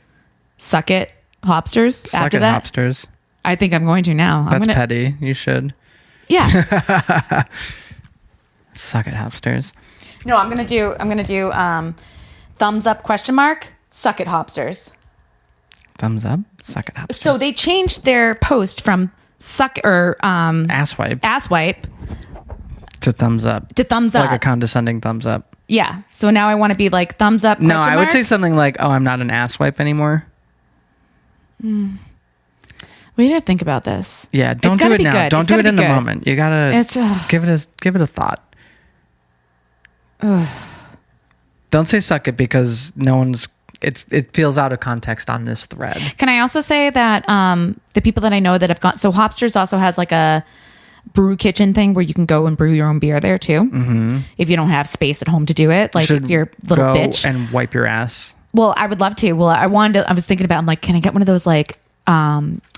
suck it, Hopsters, Suck after it, that? Hopsters. I think I'm going to now. That's petty. You should. Yeah. Suck it, Hopsters. No, I'm gonna do thumbs up ? Suck it, Hopsters. Thumbs up. Suck it, Hopsters. So they changed their post from suck or asswipe to thumbs up. To thumbs up. Like a condescending thumbs up. Yeah. So now I want to be like thumbs up ? No, I would say something like, "Oh, I'm not an asswipe anymore." We need to think about this. Yeah, don't do it now. Good. Don't It's do gotta it be in the good. moment. You gotta give it a thought. Don't say suck it because it feels out of context on this thread. Can I also say that the people that I know that have gone, so Hopsters also has like a brew kitchen thing where you can go and brew your own beer there too. Mm-hmm. If you don't have space at home to do it, like if you're a little bitch and wipe your ass. Well, I would love to. Well, I was thinking about, I'm like, can I get one of those like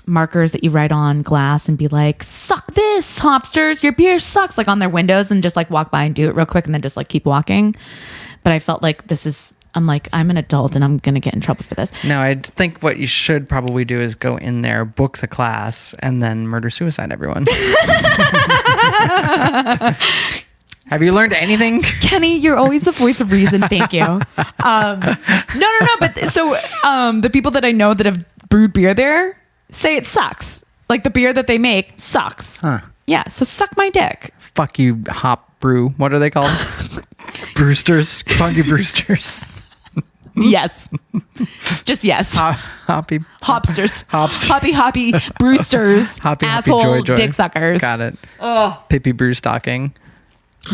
markers that you write on glass and be like, suck this, Hopsters, your beer sucks, like on their windows, and just like walk by and do it real quick and then just like keep walking. But I felt like I'm an adult and I'm going to get in trouble for this. No, I think what you should probably do is go in there, book the class, and then murder-suicide everyone. Have you learned anything? Kenny, you're always a voice of reason. Thank you. No. But so the people that I know that have brewed beer there say it sucks. Like the beer that they make sucks. Huh. Yeah. So suck my dick. Fuck you, hop brew. What are they called? Brewsters. Funky Brewsters. Yes. Just yes. Hoppy. Hopsters. Hopsters. Hoppy Brewsters. Hoppy asshole joy. dick suckers. Got it. Ugh. Pippi Brew Stocking.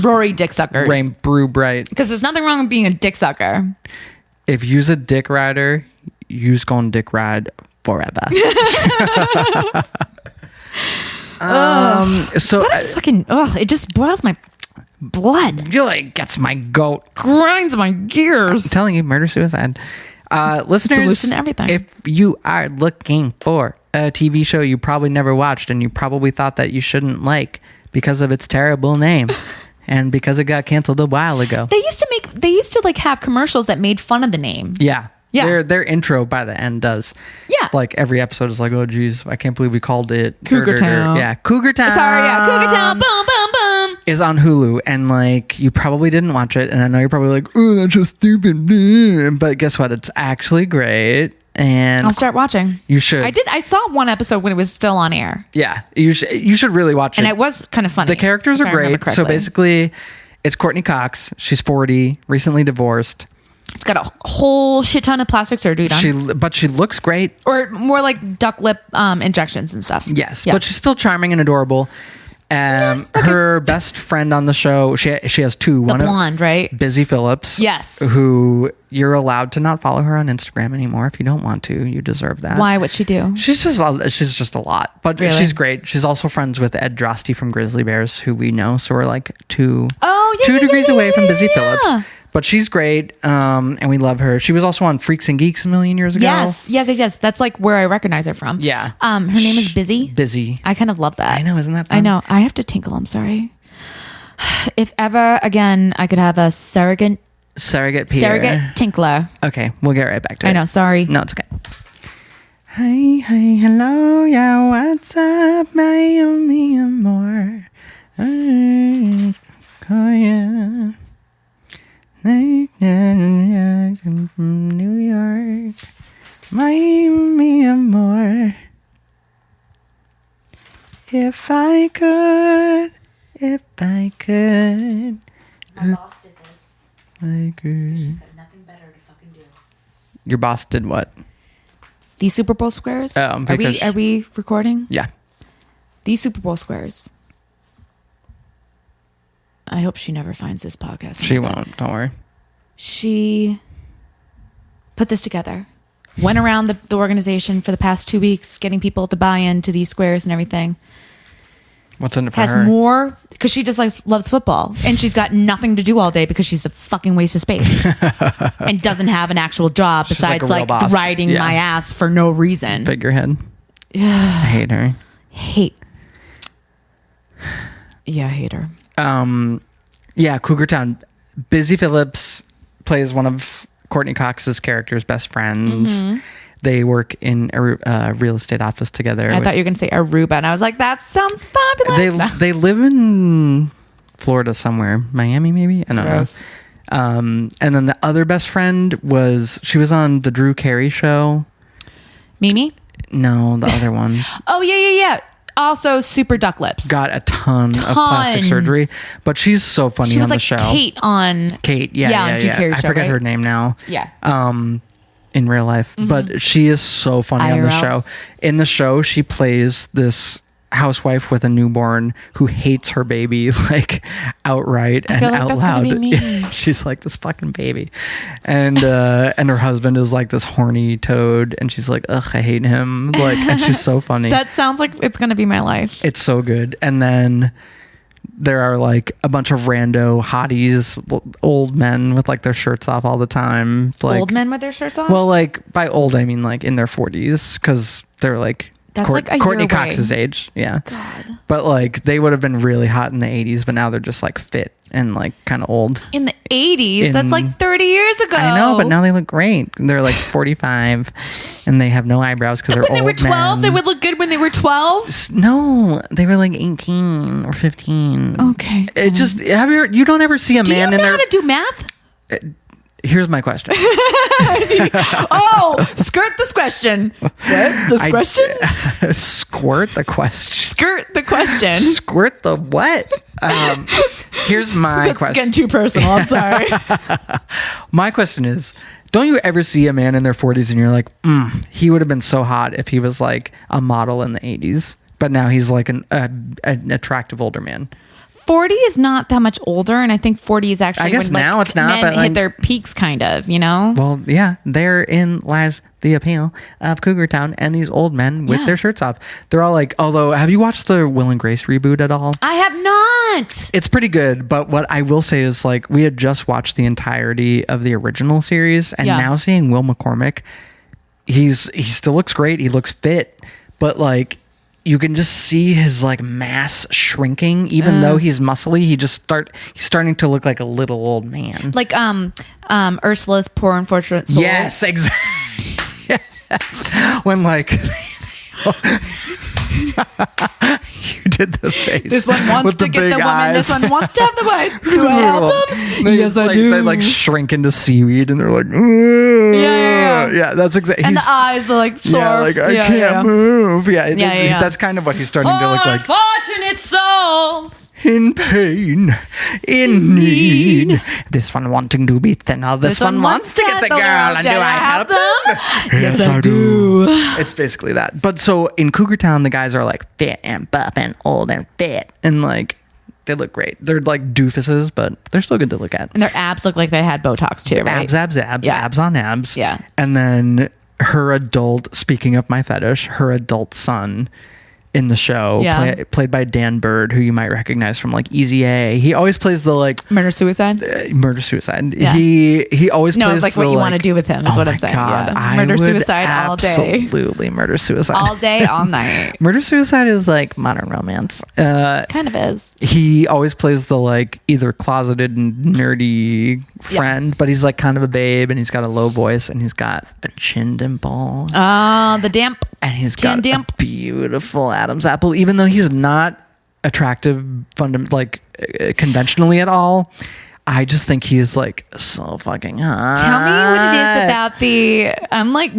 Rory dick suckers. Rain Brew Bright. Because there's nothing wrong with being a dick sucker. If you's a dick rider, you's gonna dick ride forever. So what a fucking it just boils my blood. It gets my goat. Grinds my gears. I'm telling you, murder suicide. Listeners, Solution to everything. If you are looking for a TV show you probably never watched and you probably thought that you shouldn't like because of its terrible name and because it got canceled a while ago. They used to like have commercials that made fun of the name. Yeah. Yeah. Their intro by the end does. Yeah. Like every episode is like, oh geez, I can't believe we called it Cougar Town. Yeah, Cougar Town. Sorry, yeah, Cougar Town. Boom, boom, boom. Is on Hulu, and like you probably didn't watch it, and I know you're probably like, oh, that's just stupid. But guess what? It's actually great. And I'll start watching. You should. I saw one episode when it was still on air. Yeah, you should really watch it. And it was kind of funny. The characters are great. So basically, it's Courtney Cox. She's 40, recently divorced. She's got a whole shit ton of plastic surgery done. But she looks great. Or more like duck lip injections and stuff. Yes, but she's still charming and adorable. Her best friend on the show, she has two. The blonde, right? Busy Phillips. Yes. Who you're allowed to not follow her on Instagram anymore if you don't want to. You deserve that. Why? What'd she do? She's just a lot. But really? She's great. She's also friends with Ed Drosty from Grizzly Bears, who we know. So we're like two degrees away from Busy Phillips. But she's great, and we love her. She was also on Freaks and Geeks a million years ago. Yes. That's like where I recognize her from. Yeah. Her name is Busy. Busy. I kind of love that. I know, isn't that fun? I know. I have to tinkle. I'm sorry. If ever again I could have a surrogate tinkler. Okay, we'll get right back to it. I know. Sorry. No, it's okay. Hi, hello, yeah, what's up, Miami amor? Oh yeah. New York, Miami amor. If I could. My boss did this. I could. She's got nothing better to fucking do. Your boss did what? These Super Bowl squares. Are we recording? Yeah. These Super Bowl squares. I hope she never finds this podcast. She won't. Don't worry. She put this together. Went around the organization for the past 2 weeks, getting people to buy into these squares and everything. What's in it for her? Has more because she just loves football, and she's got nothing to do all day because she's a fucking waste of space and doesn't have an actual job besides like riding my ass for no reason. Figurehead. I hate her. Yeah, I hate her. Yeah, Cougar Town. Busy Phillips plays one of Courtney Cox's character's best friends. Mm-hmm. They work in a real estate office together. I thought you were going to say Aruba, and I was like, that sounds fabulous. They live in Florida somewhere. Miami, maybe? I don't know. And then the other best friend she was on the Drew Carey show. Mimi? No, the other one. Oh, yeah. Also, super duck lips. Got a ton of plastic surgery, but she's so funny on the show. Kate, yeah. Drew Carey I forget her name now. Yeah. In real life, but she is so funny on the show. In the show, she plays this housewife with a newborn who hates her baby like outright and out loud. She's like this fucking baby, and her husband is like this horny toad, and she's like, ugh, I hate him. Like, and she's so funny. That sounds like it's gonna be my life. It's so good. And then there are like a bunch of rando hotties, old men with like their shirts off all the time. Like, old men with their shirts off? Well, like by old I mean like in their 40s, because they're like Courtney Cox's age. Yeah. God. But like they would have been really hot in the 80s, but now they're just like fit and like kind of old. In the 80s? That's like 30 years ago. I know, but now they look great. They're like 45 and they have no eyebrows because they're old. When they were 12, they would look good when they were 12? No, they were like 18 or 15. Okay. It just, you don't ever see a man in there. Do you know how to do math? Here's my question. Skirt this question. What? This question? Squirt the question. Skirt the question. Squirt the what? Here's my question. That's getting too personal. I'm sorry. My question is, don't you ever see a man in their 40s and you're like, he would have been so hot if he was like a model in the 80s, but now he's like an attractive older man. 40 is not that much older, and I think 40 is actually I guess when now it's not, men but hit their peaks, kind of, you know? Well, yeah, therein lies the appeal of Cougar Town and these old men with their shirts off. They're all like, although, have you watched the Will and Grace reboot at all? I have not. It's pretty good, but what I will say is like, we had just watched the entirety of the original series, and now seeing Will McCormick, he still looks great, he looks fit, but like, you can just see his like mass shrinking. Even though he's muscly, he's starting to look like a little old man. Like Ursula's Poor Unfortunate Souls. Yes, exactly. Yes. When like you did the face. This one wants to get the woman. Eyes. This one wants to have the wife. Do I have them? Yes, I do. They like shrink into seaweed, and they're like, yeah. That's exactly. And the eyes are like sore. Yeah, like I can't move. Yeah, yeah. That's kind of what he's starting to look like. Unfortunate souls. In pain, in need. This one wanting to be thinner. This one wants to get the girl. And do I help them? Yes, I do. It's basically that. But so in Cougar Town, the guys are like fit and buff and old and fit. And like, they look great. They're like doofuses, but they're still good to look at. And their abs look like they had Botox too, right? Abs. Yeah. Abs on abs. Yeah. And then speaking of my fetish, her adult son in the show, played by Dan Bird, who you might recognize from like Easy A. He always plays the like Murder Suicide. Yeah. He always plays like what you want to do with him is what I'm saying. God, yeah. Murder Suicide all day. Absolutely Murder Suicide all day, all night. Murder Suicide is like modern romance. Kind of is. He always plays the like either closeted and nerdy friend, but he's like kind of a babe, and he's got a low voice, and he's got a chin dimple. The damp. And he's got a beautiful Adam's apple, even though he's not attractive, conventionally at all. I just think he's like so fucking hot. Tell me what it is about I'm like,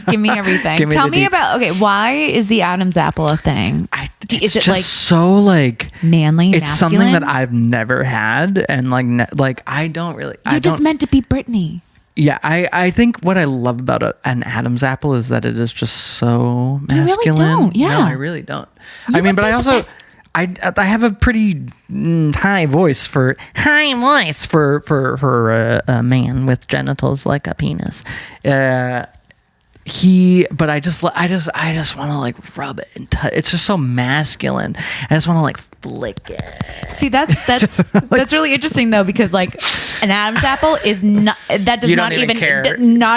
give me everything. Tell me about, why is the Adam's apple a thing? Is it like so like manly? It's masculine? something that I've never had, and like I don't really. You're just meant to be Britney. Yeah, I think what I love about an Adam's apple is that it is just so masculine. You really don't. Yeah, no, I really don't. But I also I have a pretty high voice for a man with genitals like a penis. But I just want to like rub it and touch. It's just so masculine. I just want to like flick it. See, that's that's really interesting though, because like an Adam's apple is not not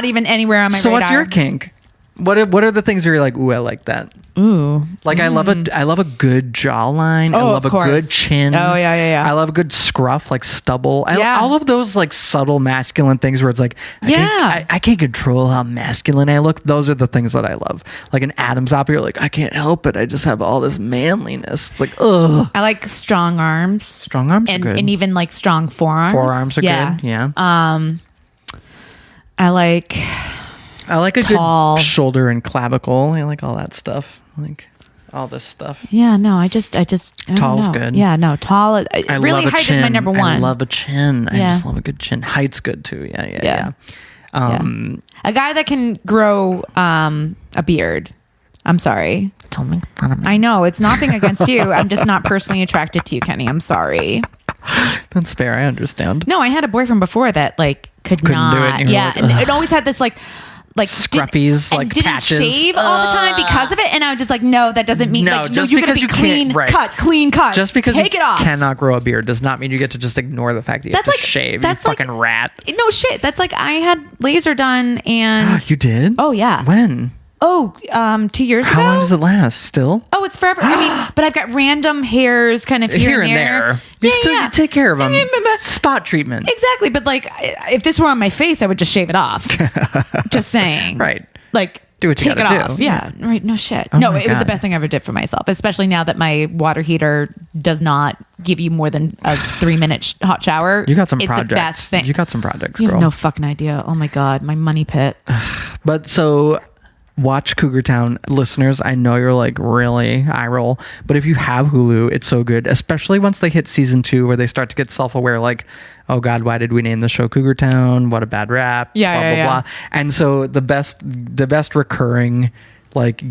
even anywhere on my radar. So what's your kink? What are the things where you're like, ooh, I like that? Ooh, like I love a good jawline. I love a good chin. Oh yeah. I love a good scruff, like stubble. All of those like subtle masculine things where it's like, I can't control how masculine I look. Those are the things that I love. Like an Adam's apple, you're like, I can't help it. I just have all this manliness. It's like, ugh. I like strong arms. Strong arms are good. And even like strong forearms. Forearms are good. Yeah. I like a tall. Good shoulder and clavicle. I like all that stuff. Like all this stuff. Yeah, no, I just tall's good. Yeah, no, tall. Really, height is my number one. I love a chin. I just love a good chin. Height's good too. Yeah. A guy that can grow a beard. I'm sorry. Don't make fun of me. I know it's nothing against you. I'm just not personally attracted to you, Kenny. I'm sorry. That's fair. I understand. No, I had a boyfriend before that like couldn't not. Do it. Yeah, and it always had this like scruffies, like didn't patches. Shave all the time because of it, and I was just like, no, that doesn't mean no. Just you because gotta be clean cut. Just because take it off. Cannot grow a beard does not mean you get to just ignore the fact that you have to shave. That's you fucking rat. No shit. That's like I had laser done, and you did? Oh yeah. When? 2 years ago. How long does it last? Still? Oh, it's forever. I mean, but I've got random hairs kind of here and there. You take care of them. Spot treatment. Exactly. But like, if this were on my face, I would just shave it off. Just saying. Right. Like, do what you gotta do. Off. Yeah. Right. No shit. Oh no, it was the best thing I ever did for myself, especially now that my water heater does not give you more than a 3-minute hot shower. You got some projects. It's the best thing. You got some projects, You girl. have no fucking idea. Oh my God. My money pit. But so... Watch Cougar Town, listeners. I know you're like, really? I roll. But if you have Hulu, it's so good, especially once they hit season 2 where they start to get self-aware, like, oh God, why did we name the show Cougar Town? What a bad rap. Blah. And so the best recurring like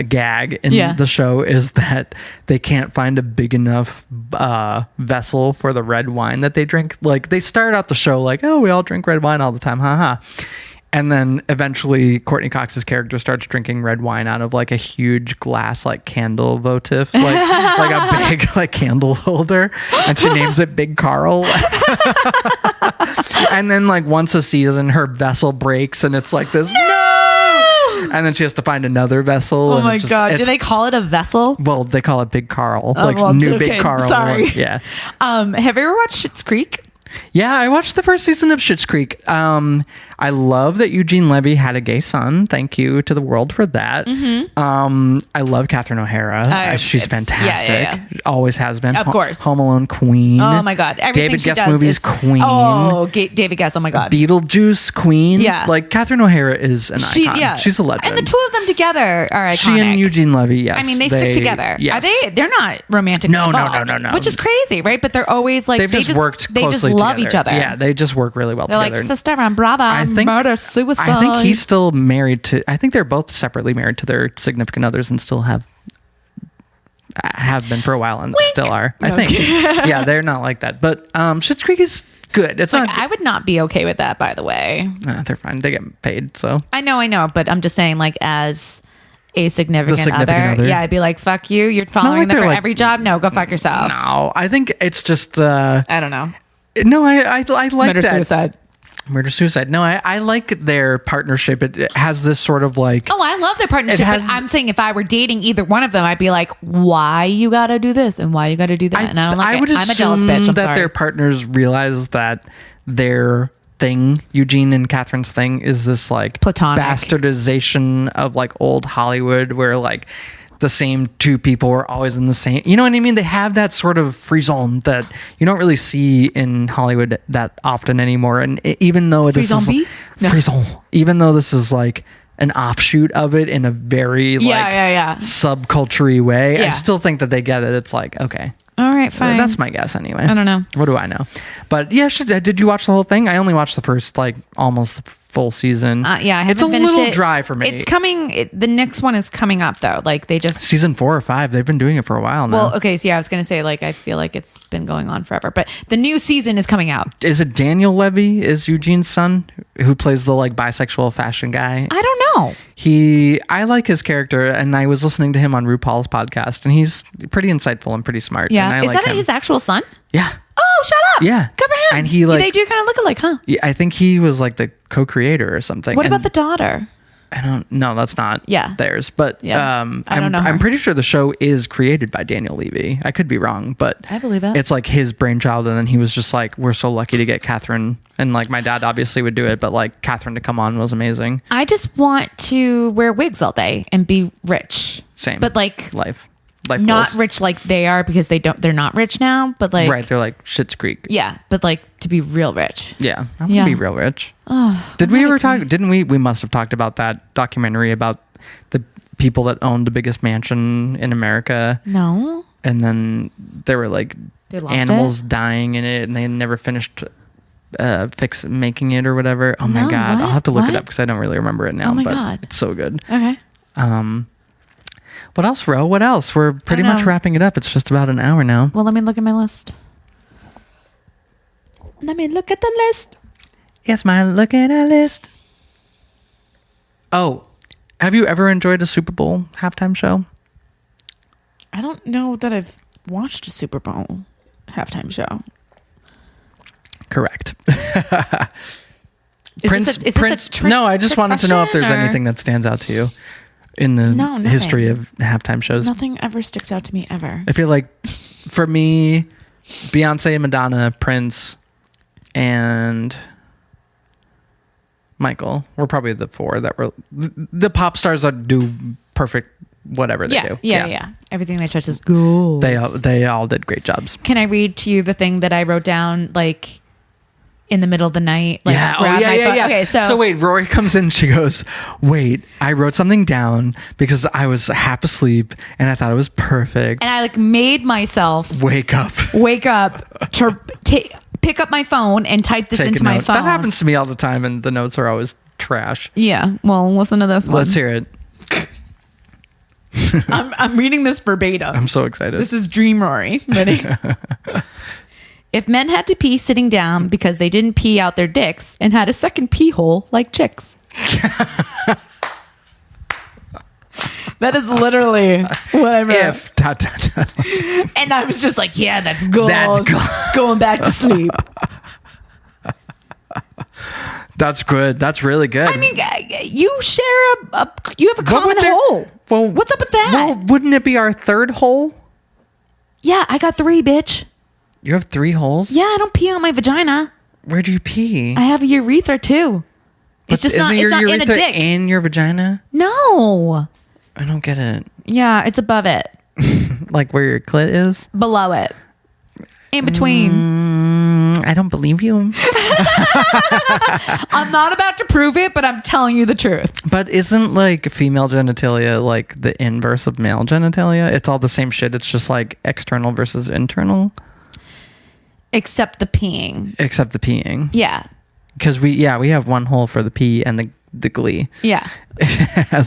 gag in the show is that they can't find a big enough vessel for the red wine that they drink. Like they start out the show like, oh, we all drink red wine all the time. Haha. And then eventually Courtney Cox's character starts drinking red wine out of like a huge glass, like candle votive, like a big like candle holder. And she names it Big Carl. And then like once a season, her vessel breaks and it's like this, no! and then she has to find another vessel. Oh my God. Do they call it a vessel? Well, they call it Big Carl. Big Carl. Sorry. Yeah. Have you ever watched Schitt's Creek? Yeah, I watched the first season of Schitt's Creek. I love that Eugene Levy had a gay son. Thank you to the world for that. I love Catherine O'Hara. She's fantastic. Yeah. Always has been. Of course. Home Alone queen. Oh my God. Everything David she Guest does movies is, queen. Oh, David Guest. Oh my God. Beetlejuice queen. Yeah. Like Catherine O'Hara is an icon. Yeah. She's a legend. And the two of them together are iconic. She and Eugene Levy, yes. I mean, they stick together. Yes. Are they? They're not romantic. No. Which is crazy, right? But they're always like, They've just worked they closely just love together. each other. Yeah, they just work really well They're together. like sister and brother, murder, suicide. I think he's still married to, I think they're both separately married to their significant others and still have been for a while and still are. I think. Yeah, they're not like that. But Schitt's Creek is good. It's like, not. I would not be okay with that, by the way. They're fine. They get paid, so. I know, but I'm just saying, like, as a significant other. Yeah, I'd be like, fuck you. You're following them for every job. No, go fuck yourself. No, I think it's just. I don't know. No, I like Murder, that. Murder suicide. No, I like their partnership. It has this sort of like. Oh, I love their partnership. But I'm saying if I were dating either one of them, I'd be like, why you gotta do this and why you gotta do that? And I don't like it. I'm a jealous bitch. I'm sorry. Their partners realize that their thing, Eugene and Catherine's thing, is this like platonic bastardization of like old Hollywood where like the same two people are always in the same, you know what I mean? They have that sort of frisson that you don't really see in Hollywood that often anymore. And even though frisson, even though this is like an offshoot of it in a very subculture way, I still think that they get it. It's like, okay. All right, fine. That's my guess anyway. I don't know. What do I know? But yeah, did you watch the whole thing? I only watched the first like almost full season. Yeah, I haven't It's a finished little it. dry for me. It's coming. The next one is coming up though. Like they just season 4 or 5. They've been doing it for a while now. Well, okay, so yeah, I was gonna say like I feel like it's been going on forever, but the new season is coming out. Is it Daniel Levy? Is Eugene's son who plays the like bisexual fashion guy? I don't know. I like his character, and I was listening to him on RuPaul's podcast, and he's pretty insightful and pretty smart. Yeah, and I is like that him. His actual son? Yeah. Oh, shut up. Yeah. Good for him. And he like they do kind of look alike, huh? Yeah, I think he was like the co-creator or something. What about the daughter? I don't know. That's not theirs. But I don't know. I'm pretty sure the show is created by Daniel Levy. I could be wrong, but I believe it. It's like his brainchild, and then he was just like, "We're so lucky to get Catherine." And like my dad obviously would do it, but like Catherine to come on was amazing. I just want to wear wigs all day and be rich. Same, but like life not goals. Rich like they are because they're not rich now. But like right, they're like Schitt's Creek. Yeah, but like to be real rich. Yeah, I'm gonna be real rich. Oh, did we ever talk? Didn't we? We must have talked about that documentary about the people that owned the biggest mansion in America. No. And then there were like animals dying in it, and they never finished making it or whatever. Oh my God, I'll have to look it up because I don't really remember it now. Oh my but God, it's so good. Okay. What else, Ro? What else? We're pretty much wrapping it up. It's just about an hour now. Well, let me look at my list. Let me look at the list. Yes, look at our list. Oh, have you ever enjoyed a Super Bowl halftime show? I don't know that I've watched a Super Bowl halftime show. Correct. Prince. No, I just wanted to know if there's anything that stands out to you in the history of halftime shows. Nothing ever sticks out to me ever. I feel like for me, Beyonce, Madonna, Prince, and Michael were probably the 4 that were the pop stars that do perfect whatever they do. Yeah. Everything they touch is gold. They all did great jobs. Can I read to you the thing that I wrote down like in the middle of the night? Like, yeah. Okay, so wait, Rory comes in. She goes, "Wait, I wrote something down because I was half asleep and I thought it was perfect." And I like made myself wake up to pick up my phone and type this into my phone. That happens to me all the time, and the notes are always trash. Yeah. Well, listen to this one. Let's hear it. I'm reading this verbatim. I'm so excited. This is Dream Rory. Ready? If men had to pee sitting down because they didn't pee out their dicks and had a second pee hole like chicks. That is literally what I wrote. And I was just like, yeah, that's gold. That's gold. Going back to sleep. That's good. That's really good. I mean, you share you have a common hole. Well, what's up with that? Well, wouldn't it be our third hole? Yeah, I got 3, bitch. You have 3 holes? Yeah, I don't pee on my vagina. Where do you pee? I have a urethra too. It's just not. It's not in a dick. In your vagina? No. I don't get it. Yeah, it's above it. Like where your clit is? Below it. In between. I don't believe you. I'm not about to prove it, but I'm telling you the truth. But isn't like female genitalia like the inverse of male genitalia? It's all the same shit. It's just like external versus internal. Except the peeing. Yeah. Because we have one hole for the pee and the glee. Yeah.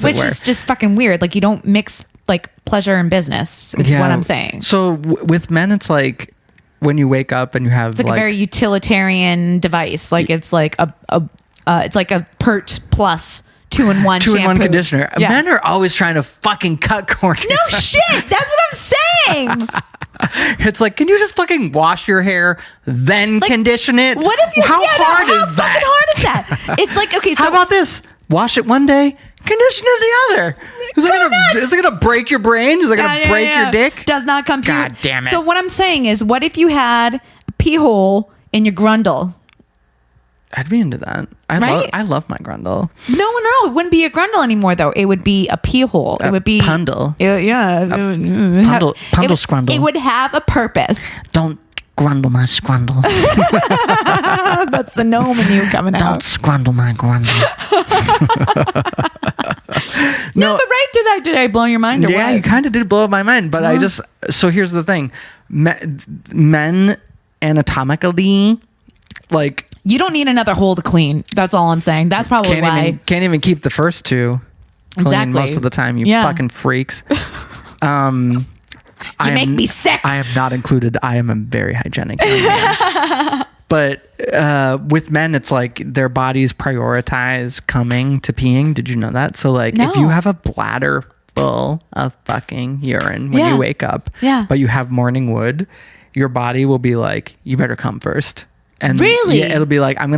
Which is just fucking weird. Like you don't mix like pleasure and business is what I'm saying. So with men, it's like when you wake up and you have it's like a very utilitarian device. Like it's like it's like a Pert Plus 2-in-1 shampoo. 2-in-1 conditioner. Yeah. Men are always trying to fucking cut corners. No shit. That's what I'm saying. It's like, can you just fucking wash your hair, then like, condition it? What if you? How hard is that? How hard is that? It's like, okay, so how about this? Wash it one day, condition it the other. Is it gonna break your brain? Is it gonna break your dick? Does not come. God damn it. So what I'm saying is, what if you had a pee hole in your grundle? I'd be into that. I love my grundle. No, it wouldn't be a grundle anymore, though. It would be a pee hole. It would be pundle. Pundle scrundle. It would have a purpose. Don't grundle my scrundle. That's the gnome in you coming out. Don't scrundle my grundle. No, but right, did I blow your mind? Or yeah, what? you kind of did blow my mind. But so here's the thing, men anatomically. Like you don't need another hole to clean. That's all I'm saying. That's probably why. Can't even keep the first 2 clean exactly most of the time. You fucking freaks. You make me sick. I am not included. I am a very hygienic young man. But with men, it's like their bodies prioritize coming to peeing. Did you know that? So like if you have a bladder full of fucking urine when you wake up, but you have morning wood, your body will be like, you better come first. And really? Yeah, it'll be like, I'm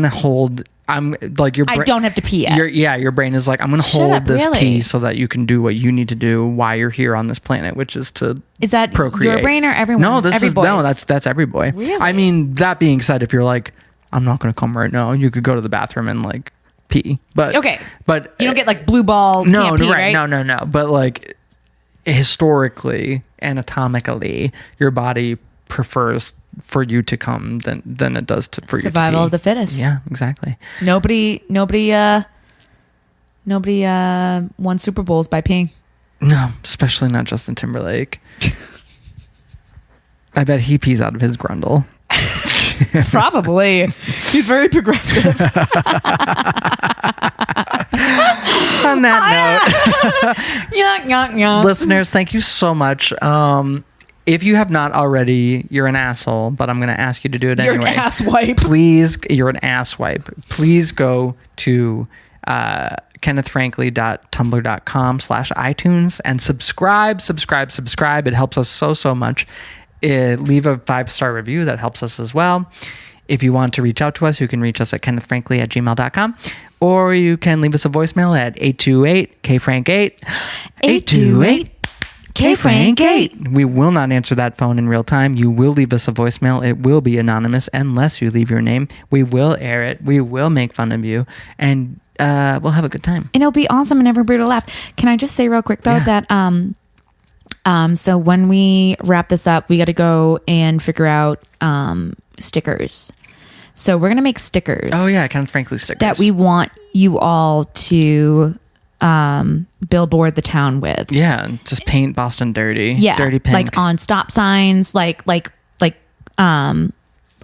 like your brain. I don't have to pee yet. Your brain is like, I'm going to hold this pee so that you can do what you need to do while you're here on this planet, which is to Is that procreate. Your brain or everyone? No, that's every boy. Really? I mean, that being said, if you're like, I'm not going to come right now, you could go to the bathroom and like pee. But okay, but you don't get like blue ball. No, pee, right? right? No. But like historically, anatomically, your body prefers for you to come than it does for you to pee. Survival of the fittest. Yeah, exactly. Nobody won Super Bowls by peeing. No, especially not Justin Timberlake. I bet he pees out of his grundle. Probably. He's very progressive. On that note, listeners, thank you so much. If you have not already, you're an asshole, but I'm going to ask you to do it anyway. You're an asswipe. Please, you're an asswipe. Please go to kennethfrankly.tumblr.com/iTunes and subscribe. It helps us so much. Leave a 5-star review. That helps us as well. If you want to reach out to us, you can reach us at kennethfrankly@gmail.com, or you can leave us a voicemail at 828-KFrank8. 828-KFrank8. We will not answer that phone in real time. You will leave us a voicemail. It will be anonymous unless you leave your name. We will air it. We will make fun of you, and we'll have a good time. And it'll be awesome, and everybody will laugh. Can I just say real quick though that so when we wrap this up, we got to go and figure out stickers. So we're gonna make stickers. Oh yeah, Kenneth Franklin stickers that we want you all to billboard the town with. Yeah, just paint Boston dirty. Yeah, dirty pink. like on stop signs, like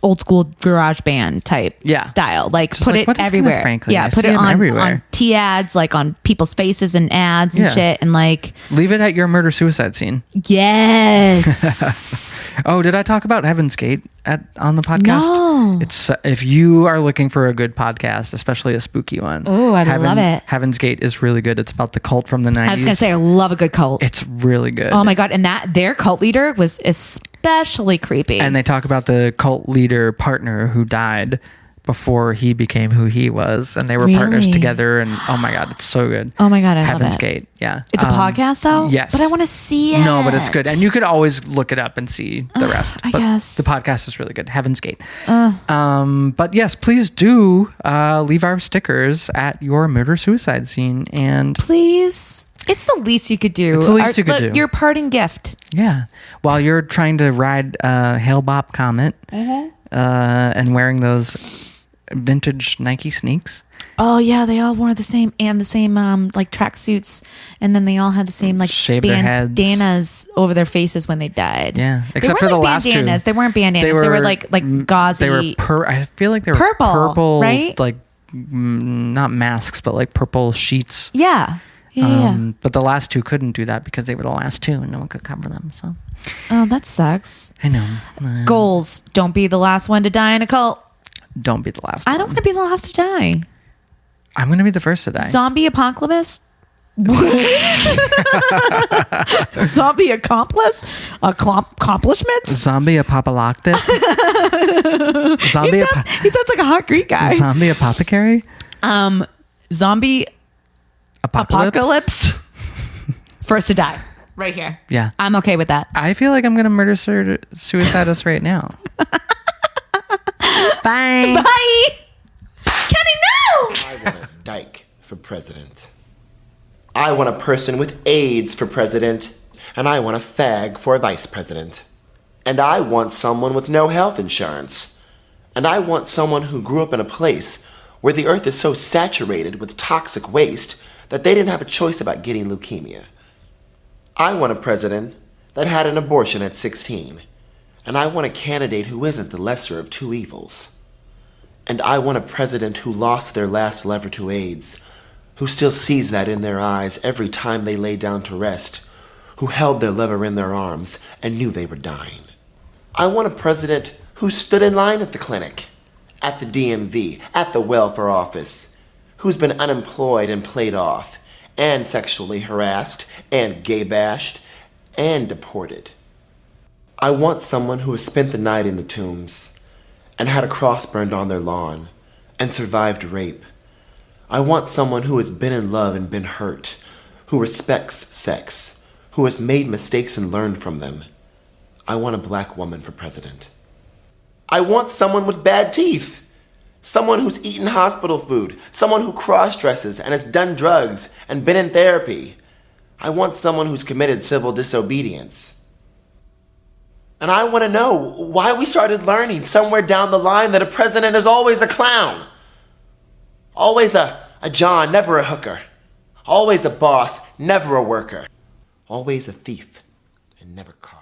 old school garage band type style. Like just put it everywhere. Yeah, put it on T ads, like on people's faces and ads and shit, and like leave it at your murder suicide scene. Yes. Oh, did I talk about Heaven's Gate on the podcast? No. It's if you are looking for a good podcast, especially a spooky one. Oh, I love it. Heaven's Gate is really good. It's about the cult from the 90s. I was gonna say I love a good cult. It's really good. Oh my god, and that their cult leader was especially creepy. And they talk about the cult leader partner who died before he became who he was, and they were partners Really? together. And oh my god, it's so good. Oh my god, I Heaven's love it. Gate. Yeah, It's a podcast though. Yes, but I want to see it. No, but it's good, and you could always look it up and see the rest. I But guess. the podcast is really good. Heaven's Gate. But yes, please do leave our stickers at your murder suicide scene, and Please. It's the least you could do. It's the least you could do. Your parting gift. yeah, while you're trying to ride Hail Bop Comet and wearing those vintage Nike sneaks. Oh yeah, they all wore the same like tracksuits, and then they all had the same like Shaved their heads. bandanas over their faces when they died. Yeah, They except weren't for the like last bandanas. two. They weren't bandanas. They were like gauzy. They were I feel like they were Purple, right? like not masks, but like purple sheets. Yeah. Yeah. But the last two couldn't do that because they were the last two, and no one could cover them. So Oh, that sucks. I know. Goals. Don't be the last one to die in a cult. Don't be the last. I don't want to be the last to die. I'm going to be the first to die. Zombie apocalypse? Zombie accomplice? Accomplishments? Zombie apocalyptic. He sounds like a hot Greek guy. Zombie apothecary. Zombie Apocalypse. apocalypse. First to die. Right here. Yeah. I'm okay with that. I feel like I'm going to murder suicide us right now. Bye. Bye. Kenny, no! I want a Dyke for president. I want a person with AIDS for president. And I want a fag for vice president. And I want someone with no health insurance. And I want someone who grew up in a place where the earth is so saturated with toxic waste that they didn't have a choice about getting leukemia. I want a president that had an abortion at 16. And I want a candidate who isn't the lesser of two evils. And I want a president who lost their last lover to AIDS, who still sees that in their eyes every time they lay down to rest, who held their lover in their arms and knew they were dying. I want a president who stood in line at the clinic, at the DMV, at the welfare office, who's been unemployed and played off, and sexually harassed, and gay bashed, and deported. I want someone who has spent the night in the tombs, and had a cross burned on their lawn, and survived rape. I want someone who has been in love and been hurt, who respects sex, who has made mistakes and learned from them. I want a black woman for president. I want someone with bad teeth. Someone who's eaten hospital food. Someone who cross-dresses and has done drugs and been in therapy. I want someone who's committed civil disobedience. And I want to know why we started learning somewhere down the line that a president is always a clown. Always a John, never a hooker. Always a boss, never a worker. Always a thief and never caught.